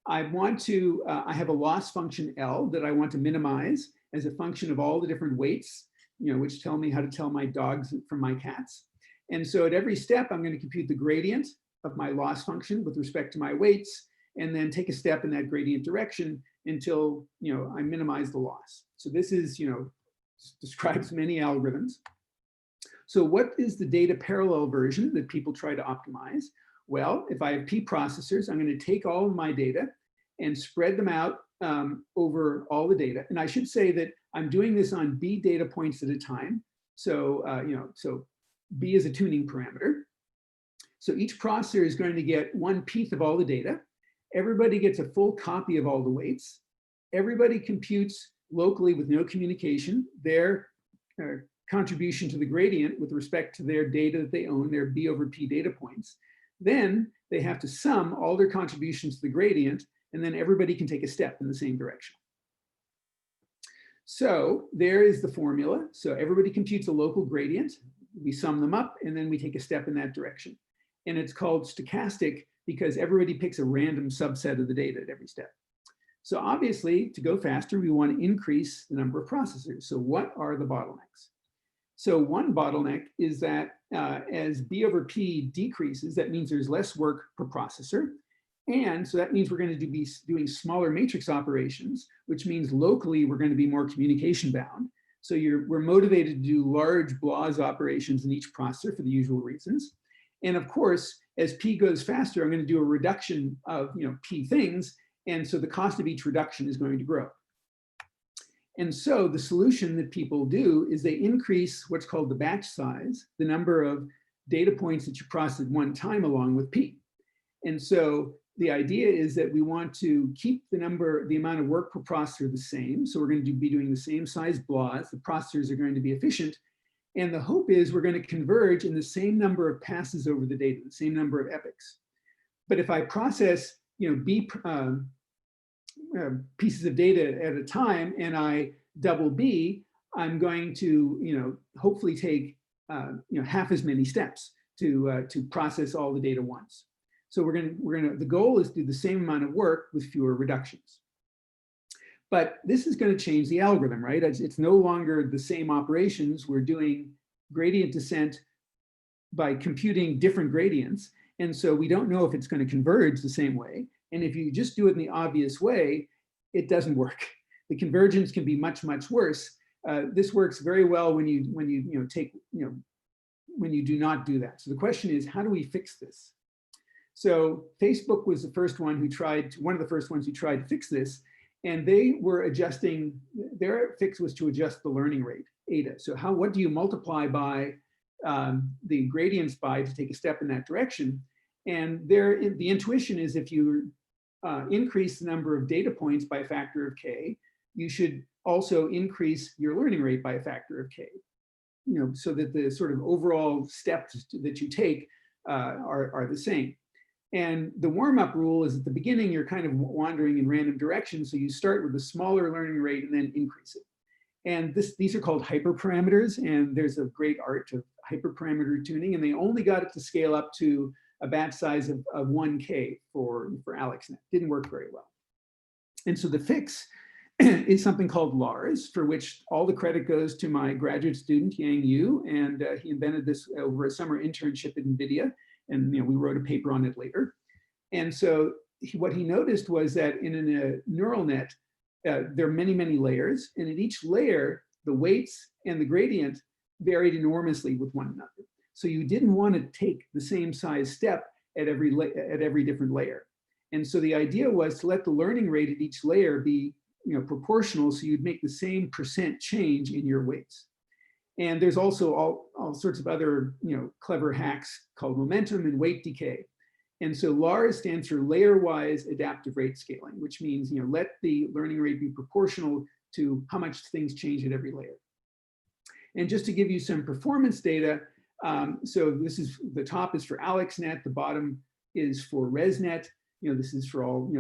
I have a loss function L that I want to minimize as a function of all the different weights, which tell me how to tell my dogs from my cats. And so at every step, I'm going to compute the gradient of my loss function with respect to my weights, and then take a step in that gradient direction until, I minimize the loss. So this is, describes many algorithms. So what is the data parallel version that people try to optimize? Well, if I have P processors, I'm going to take all of my data and spread them out over all the data. And I should say that I'm doing this on B data points at a time. So, so B is a tuning parameter. So each processor is going to get one piece of all the data. Everybody gets a full copy of all the weights. Everybody computes locally with no communication their contribution to the gradient with respect to their data that they own, their B over P data points. Then they have to sum all their contributions to the gradient, and then everybody can take a step in the same direction. So there is the formula. So everybody computes a local gradient. We sum them up, and then we take a step in that direction. And it's called stochastic because everybody picks a random subset of the data at every step. So obviously, to go faster, we want to increase the number of processors. So what are the bottlenecks? So one bottleneck is that as B over P decreases, that means there's less work per processor. And so that means we're going to be doing smaller matrix operations, which means locally we're going to be more communication bound. So we're motivated to do large BLAS operations in each processor for the usual reasons. And of course, as P goes faster, I'm going to do a reduction of P things. And so the cost of each reduction is going to grow. And so the solution that people do is they increase what's called the batch size, the number of data points that you process at one time along with P. And so the idea is that we want to keep the amount of work per processor the same. So we're going to be doing the same size BLAS. The processors are going to be efficient. And the hope is we're going to converge in the same number of passes over the data, the same number of epochs. But if I process B pieces of data at a time and I double B, I'm going to hopefully take half as many steps to process all the data once. So the goal is to do the same amount of work with fewer reductions. But this is going to change the algorithm, right? It's no longer the same operations. We're doing gradient descent by computing different gradients. And so we don't know if it's going to converge the same way. And if you just do it in the obvious way, it doesn't work. The convergence can be much, much worse. This works very well when you do not do that. So the question is, how do we fix this? So Facebook was one of the first ones who tried to fix this. And they were adjusting, their fix was to adjust the learning rate, eta. So what do you multiply by the gradients by to take a step in that direction? And the intuition is if you increase the number of data points by a factor of k, you should also increase your learning rate by a factor of k, so that the sort of overall steps that you take are the same. And the warm-up rule is at the beginning, you're kind of wandering in random directions. So you start with a smaller learning rate and then increase it. And these are called hyperparameters. And there's a great art of hyperparameter tuning. And they only got it to scale up to a batch size of 1K for AlexNet. Didn't work very well. And so the fix is something called LARS, for which all the credit goes to my graduate student, Yang Yu. And he invented this over a summer internship at NVIDIA. And we wrote a paper on it later. And so what he noticed was that in a neural net, there are many, many layers. And at each layer, the weights and the gradient varied enormously with one another. So you didn't want to take the same size step at every different layer. And so the idea was to let the learning rate at each layer be proportional, so you'd make the same % change in your weights. And there's also all sorts of other clever hacks called momentum and weight decay. And so LARS stands for layer-wise adaptive rate scaling, which means let the learning rate be proportional to how much things change at every layer. And just to give you some performance data, so the top is for AlexNet, the bottom is for ResNet. This is for all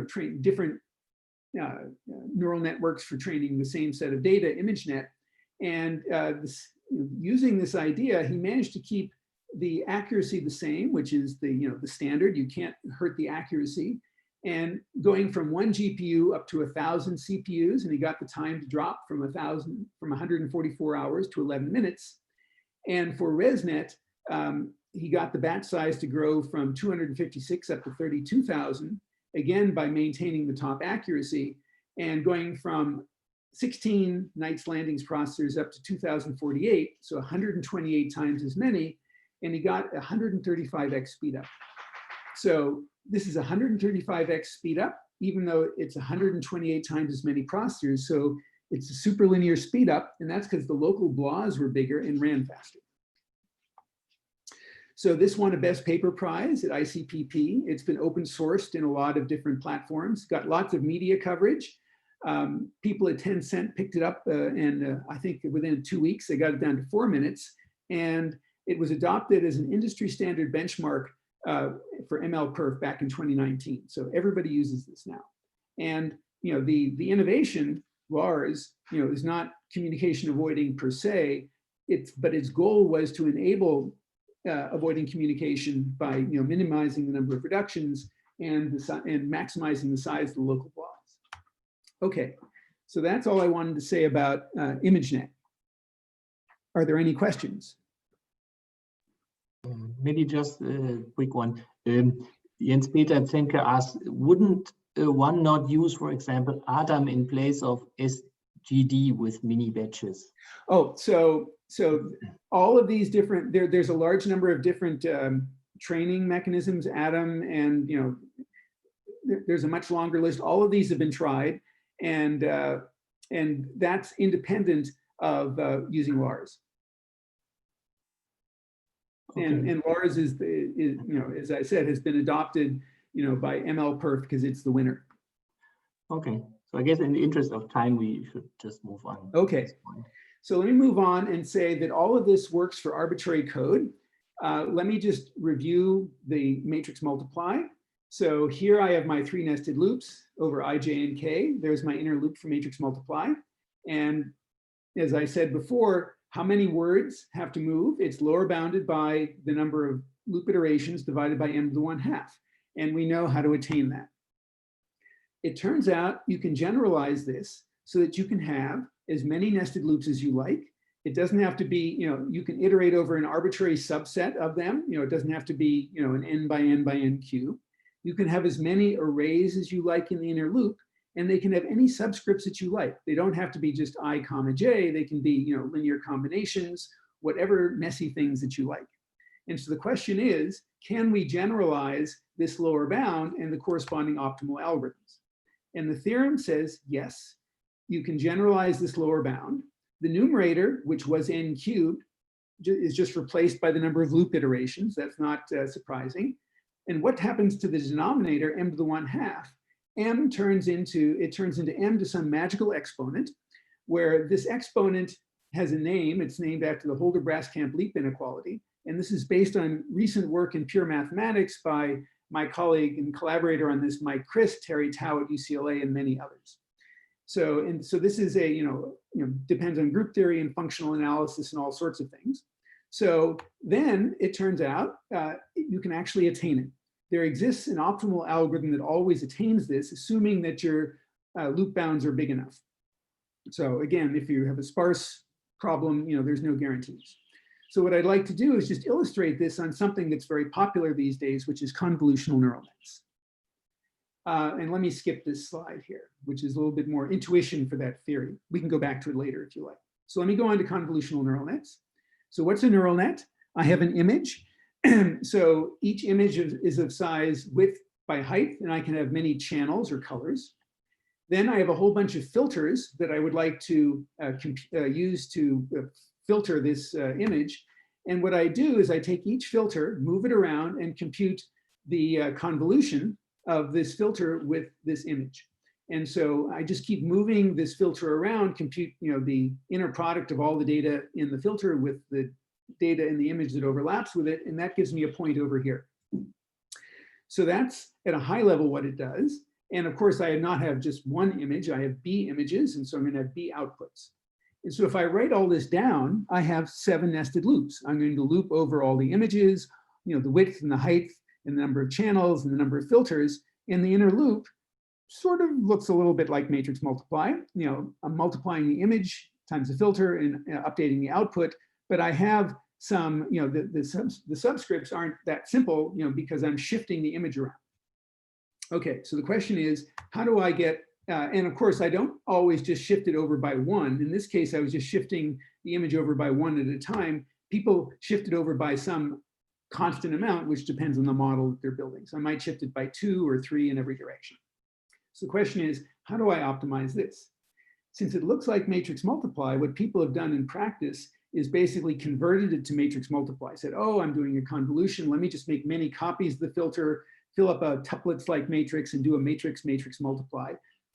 different neural networks for training the same set of data, ImageNet. And using this idea, he managed to keep the accuracy the same, which is the standard. You can't hurt the accuracy. And going from 1 GPU up to 1,000 CPUs, and he got the time to drop from 144 hours to 11 minutes. And for ResNet, he got the batch size to grow from 256 up to 32,000, again, by maintaining the top accuracy and going from 16 Knights Landings processors up to 2048, so 128 times as many, and he got 135x speedup. So this is 135x speedup, even though it's 128 times as many processors. So it's a superlinear speedup, and that's because the local blahs were bigger and ran faster. So this won a Best Paper Prize at ICPP. It's been open sourced in a lot of different platforms, got lots of media coverage. People at 10 cent picked it up, and I think within 2 weeks, they got it down to 4 minutes. And it was adopted as an industry standard benchmark for ML-Perf back in 2019. So everybody uses this now. And the innovation, LARS, is not communication avoiding per se, but its goal was to enable avoiding communication by minimizing the number of reductions and maximizing the size of the local blobs. Okay, so that's all I wanted to say about ImageNet. Are there any questions? Maybe just a quick one. Jens Peter Zenke asked, wouldn't one not use, for example, Adam in place of SGD with mini batches? Oh, so all of these different, there's a large number of different training mechanisms, Adam, and there's a much longer list. All of these have been tried, and that's independent of using LARS. Okay. And LARS is as I said, has been adopted, by ML-Perf because it's the winner. Okay, so I guess in the interest of time, we should just move on. Okay, so let me move on and say that all of this works for arbitrary code. Let me just review the matrix multiply. So here I have my 3 nested loops over I, J, and K. There's my inner loop for matrix multiply. And as I said before, how many words have to move? It's lower bounded by the number of loop iterations divided by m to the 1/2. And we know how to attain that. It turns out you can generalize this so that you can have as many nested loops as you like. It doesn't have to be, you can iterate over an arbitrary subset of them. It doesn't have to be, an n by n by n cube. You can have as many arrays as you like in the inner loop, and they can have any subscripts that you like. They don't have to be just I, comma, j. They can be, linear combinations, whatever messy things that you like. And so the question is, can we generalize this lower bound and the corresponding optimal algorithms? And the theorem says, yes, you can generalize this lower bound. The numerator, which was n cubed, is just replaced by the number of loop iterations. That's not surprising. And what happens to the denominator, m to the 1/2? M turns into m to some magical exponent, where this exponent has a name. It's named after the Holder-Braskamp-Leap inequality. And this is based on recent work in pure mathematics by my colleague and collaborator on this, Mike Christ, Terry Tao at UCLA, and many others. So this is a, depends on group theory and functional analysis and all sorts of things. So then it turns out you can actually attain it. There exists an optimal algorithm that always attains this, assuming that your loop bounds are big enough. So again, if you have a sparse problem, there's no guarantees. So what I'd like to do is just illustrate this on something that's very popular these days, which is convolutional neural nets. And let me skip this slide here, which is a little bit more intuition for that theory. We can go back to it later if you like. So let me go on to convolutional neural nets. So what's a neural net? I have an image. So each image is of size width by height, and I can have many channels or colors. Then I have a whole bunch of filters that I would like to use to filter this image. And what I do is I take each filter, move it around, and compute the convolution of this filter with this image. And so I just keep moving this filter around, compute the inner product of all the data in the filter with the data in the image that overlaps with it, and that gives me a point over here. So that's at a high level what it does. And of course, I do not have just one image, I have B images, and so I'm going to have B outputs. And so if I write all this down, I have 7 nested loops. I'm going to loop over all the images, the width and the height and the number of channels and the number of filters. And the inner loop sort of looks a little bit like matrix multiply. I'm multiplying the image times the filter and updating the output, but I have some, the subscripts aren't that simple, because I'm shifting the image around. Okay, so the question is, how do I get, and of course, I don't always just shift it over by one. In this case, I was just shifting the image over by one at a time. People shift it over by some constant amount, which depends on the model that they're building. So I might shift it by 2 or 3 in every direction. So the question is, how do I optimize this? Since it looks like matrix multiply, what people have done in practice is basically converted it to matrix multiply. Said, oh, I'm doing a convolution. Let me just make many copies of the filter, fill up a tuplets-like matrix and do a matrix multiply,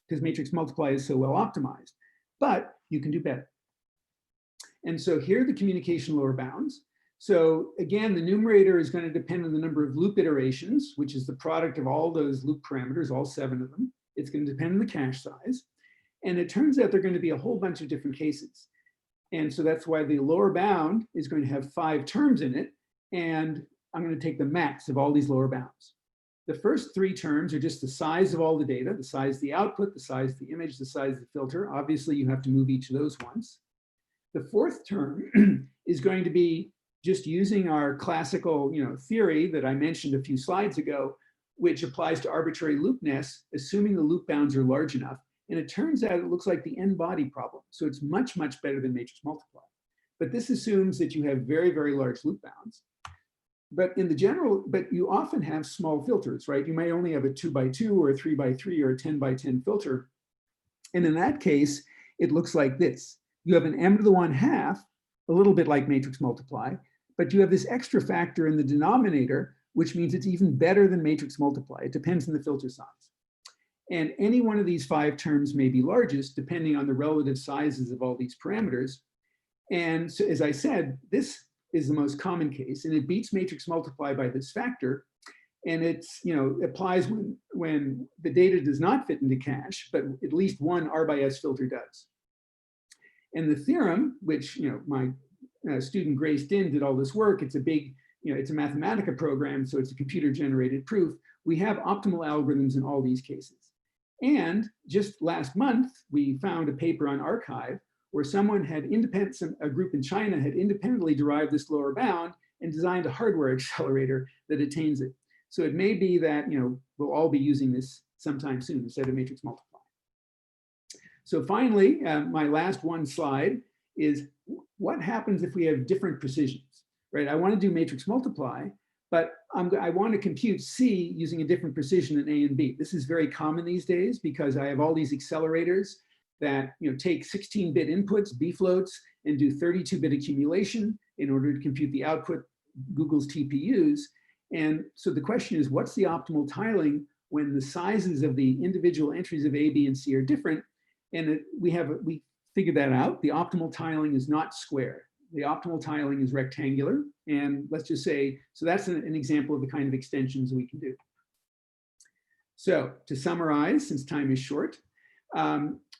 because matrix multiply is so well optimized. But you can do better. And so here are the communication lower bounds. So again, the numerator is going to depend on the number of loop iterations, which is the product of all those loop parameters, all 7 of them. It's going to depend on the cache size. And it turns out there are going to be a whole bunch of different cases. And so that's why the lower bound is going to have 5 terms in it. And I'm going to take the max of all these lower bounds. The first 3 terms are just the size of all the data, the size of the output, the size of the image, the size of the filter. Obviously, you have to move each of those once. The 4th term is going to be just using our classical theory that I mentioned a few slides ago, which applies to arbitrary loopness, assuming the loop bounds are large enough. And it turns out it looks like the n-body problem. So it's much, much better than matrix multiply. But this assumes that you have very, very large loop bounds. But in the general, but you often have small filters, right? You may only have a 2x2 or a 3x3 or a 10x10 filter. And in that case, it looks like this. You have an m to the 1/2, a little bit like matrix multiply, but you have this extra factor in the denominator, which means it's even better than matrix multiply. It depends on the filter size. And any one of these 5 terms may be largest, depending on the relative sizes of all these parameters. And so, as I said, this is the most common case, and it beats matrix multiply by this factor. And it's, applies when the data does not fit into cache, but at least one R by S filter does. And the theorem, which my student Grace Din did all this work, it's a big, it's a Mathematica program, so it's a computer-generated proof. We have optimal algorithms in all these cases. And just last month, we found a paper on arXiv where someone had a group in China had independently derived this lower bound and designed a hardware accelerator that attains it. So it may be that we'll all be using this sometime soon instead of matrix multiply. So finally, my last one slide is what happens if we have different precisions, right? I want to do matrix multiply, but I want to compute C using a different precision than A and B. This is very common these days because I have all these accelerators that take 16-bit inputs, B floats, and do 32-bit accumulation in order to compute the output, Google's TPUs. And so the question is, what's the optimal tiling when the sizes of the individual entries of A, B, and C are different? And we figured that out. The optimal tiling is not square. The optimal tiling is rectangular. And let's just say, so that's an example of the kind of extensions we can do. So to summarize, since time is short,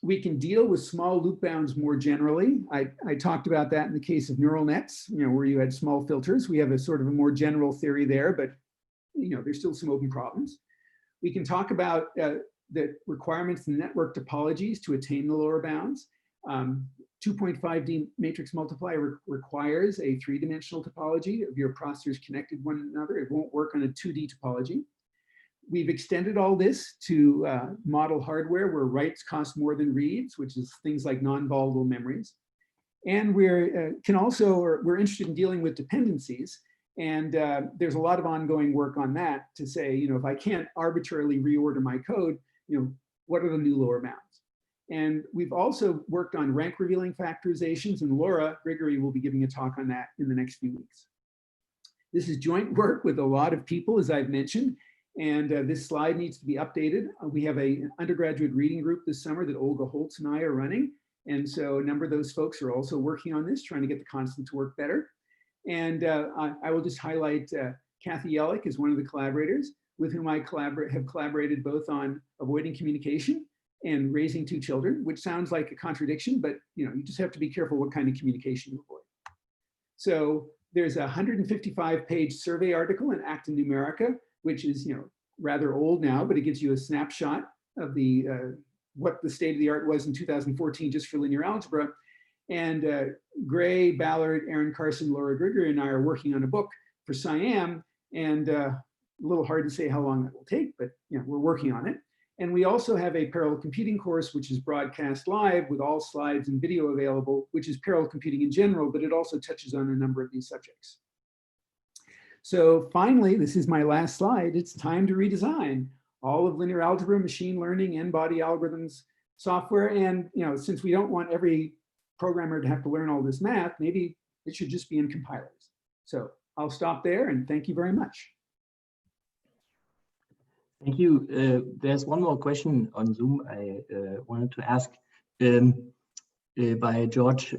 we can deal with small loop bounds more generally. I talked about that in the case of neural nets, where you had small filters. We have a sort of a more general theory there, but there's still some open problems. We can talk about the requirements in network topologies to attain the lower bounds. 2.5D matrix multiply requires a 3-dimensional topology of your processors connected one another. It won't work on a 2D topology. We've extended all this to model hardware where writes cost more than reads, which is things like non-volatile memories. And we're interested in dealing with dependencies. And there's a lot of ongoing work on that to say, if I can't arbitrarily reorder my code, what are the new lower bounds? And we've also worked on rank revealing factorizations, and Laura Grigory will be giving a talk on that in the next few weeks. This is joint work with a lot of people, as I've mentioned, and this slide needs to be updated. We have an undergraduate reading group this summer that Olga Holtz and I are running. And so a number of those folks are also working on this, trying to get the constant to work better. And I will just highlight Kathy Yellick is one of the collaborators with whom I have collaborated both on avoiding communication and raising 2 children, which sounds like a contradiction, but you just have to be careful what kind of communication you avoid. So there's a 155-page survey article in Acta Numerica, which is rather old now, but it gives you a snapshot of what the state of the art was in 2014 just for linear algebra. And Gray, Ballard, Aaron Carson, Laura Gregory, and I are working on a book for SIAM, and a little hard to say how long that will take, but we're working on it. And we also have a parallel computing course, which is broadcast live with all slides and video available, which is parallel computing in general, but it also touches on a number of these subjects. So finally, this is my last slide. It's time to redesign all of linear algebra, machine learning, n-body algorithms, software. And since we don't want every programmer to have to learn all this math, maybe it should just be in compilers. So I'll stop there and thank you very much. Thank you. There's one more question on Zoom I wanted to ask by George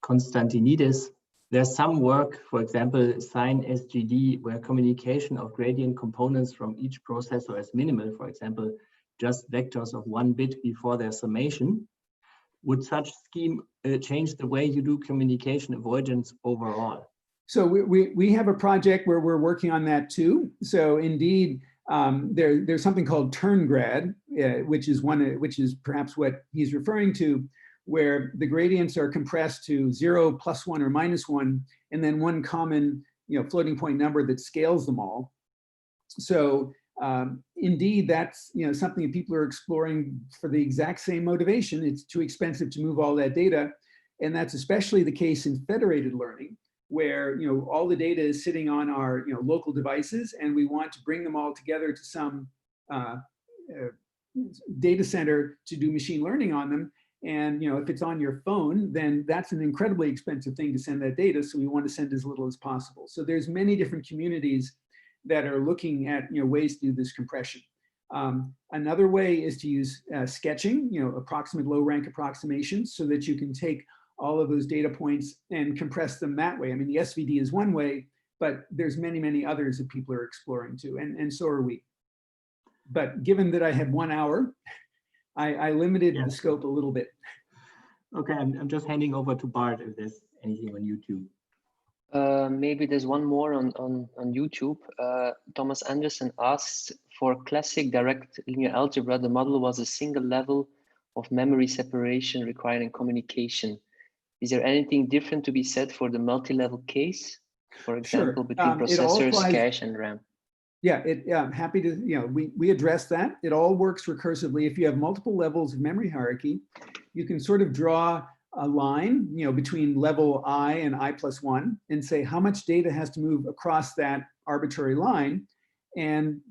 Konstantinidis. There's some work, for example, Sine SGD, where communication of gradient components from each processor is minimal, for example, just vectors of 1 bit before their summation. Would such scheme change the way you do communication avoidance overall? So we have a project where we're working on that too. So indeed, there's something called turngrad, which is perhaps what he's referring to, where the gradients are compressed to 0, +1, or -1, and then one common floating point number that scales them all. So indeed, that's something that people are exploring for the exact same motivation. It's too expensive to move all that data, and that's especially the case in federated learning, where all the data is sitting on our local devices, and we want to bring them all together to some data center to do machine learning on them. And if it's on your phone, then that's an incredibly expensive thing to send that data. So we want to send as little as possible. So there's many different communities that are looking at ways to do this compression. Another way is to use sketching, approximate low rank approximations, so that you can take all of those data points and compress them that way. I mean, the SVD is one way, but there's many, many others that people are exploring too, and so are we. But given that I had 1 hour, I limited the scope a little bit. Okay, I'm just handing over to Bart if there's anything on YouTube. Maybe there's one more on YouTube. Thomas Anderson asks, for classic direct linear algebra, the model was a single level of memory separation requiring communication. Is there anything different to be said for the multi-level case? For example, between processors, cache, and RAM? Yeah, I'm happy to, we address that. It all works recursively. If you have multiple levels of memory hierarchy, you can sort of draw a line, between level I and I+1 and say how much data has to move across that arbitrary line. And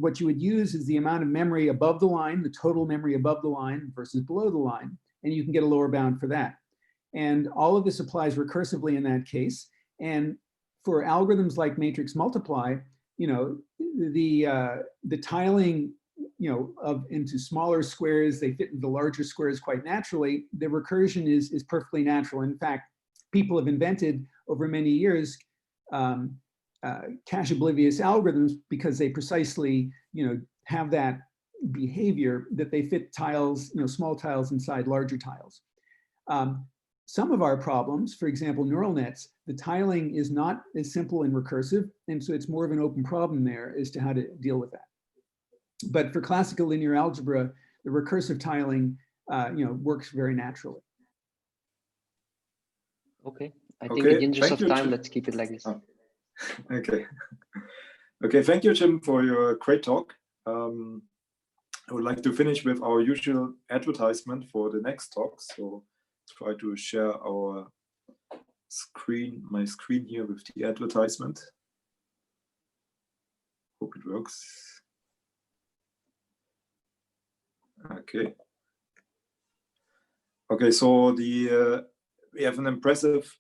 what you would use is the amount of memory above the line, the total memory above the line versus below the line. And you can get a lower bound for that. And all of this applies recursively in that case. And for algorithms like matrix multiply, the tiling, into smaller squares, they fit into larger squares quite naturally. The recursion is perfectly natural. In fact, people have invented over many years cache oblivious algorithms because they precisely, have that behavior that they fit tiles, small tiles inside larger tiles. Some of our problems, for example, neural nets, the tiling is not as simple and recursive, and so it's more of an open problem there as to how to deal with that. But for classical linear algebra, the recursive tiling, works very naturally. Okay, I think in the interest of time, let's keep it like this. Oh. Okay. Okay, thank you, Jim, for your great talk. I would like to finish with our usual advertisement for the next talk. So try to share our screen, my screen here with the advertisement. Hope it works. Okay. Okay, so we have an impressive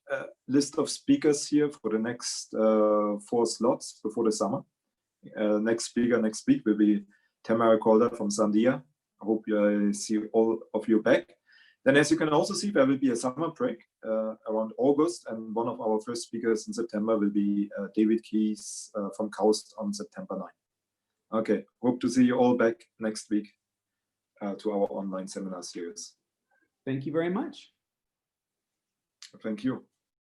list of speakers here for the next 4 slots before the summer. Next speaker next week will be Tamara Calder from Sandia. I hope I see all of you back. Then, as you can also see, there will be a summer break around August, and one of our first speakers in September will be David Keys from KAUST on September 9. Okay, hope to see you all back next week to our online seminar series. Thank you very much. Thank you.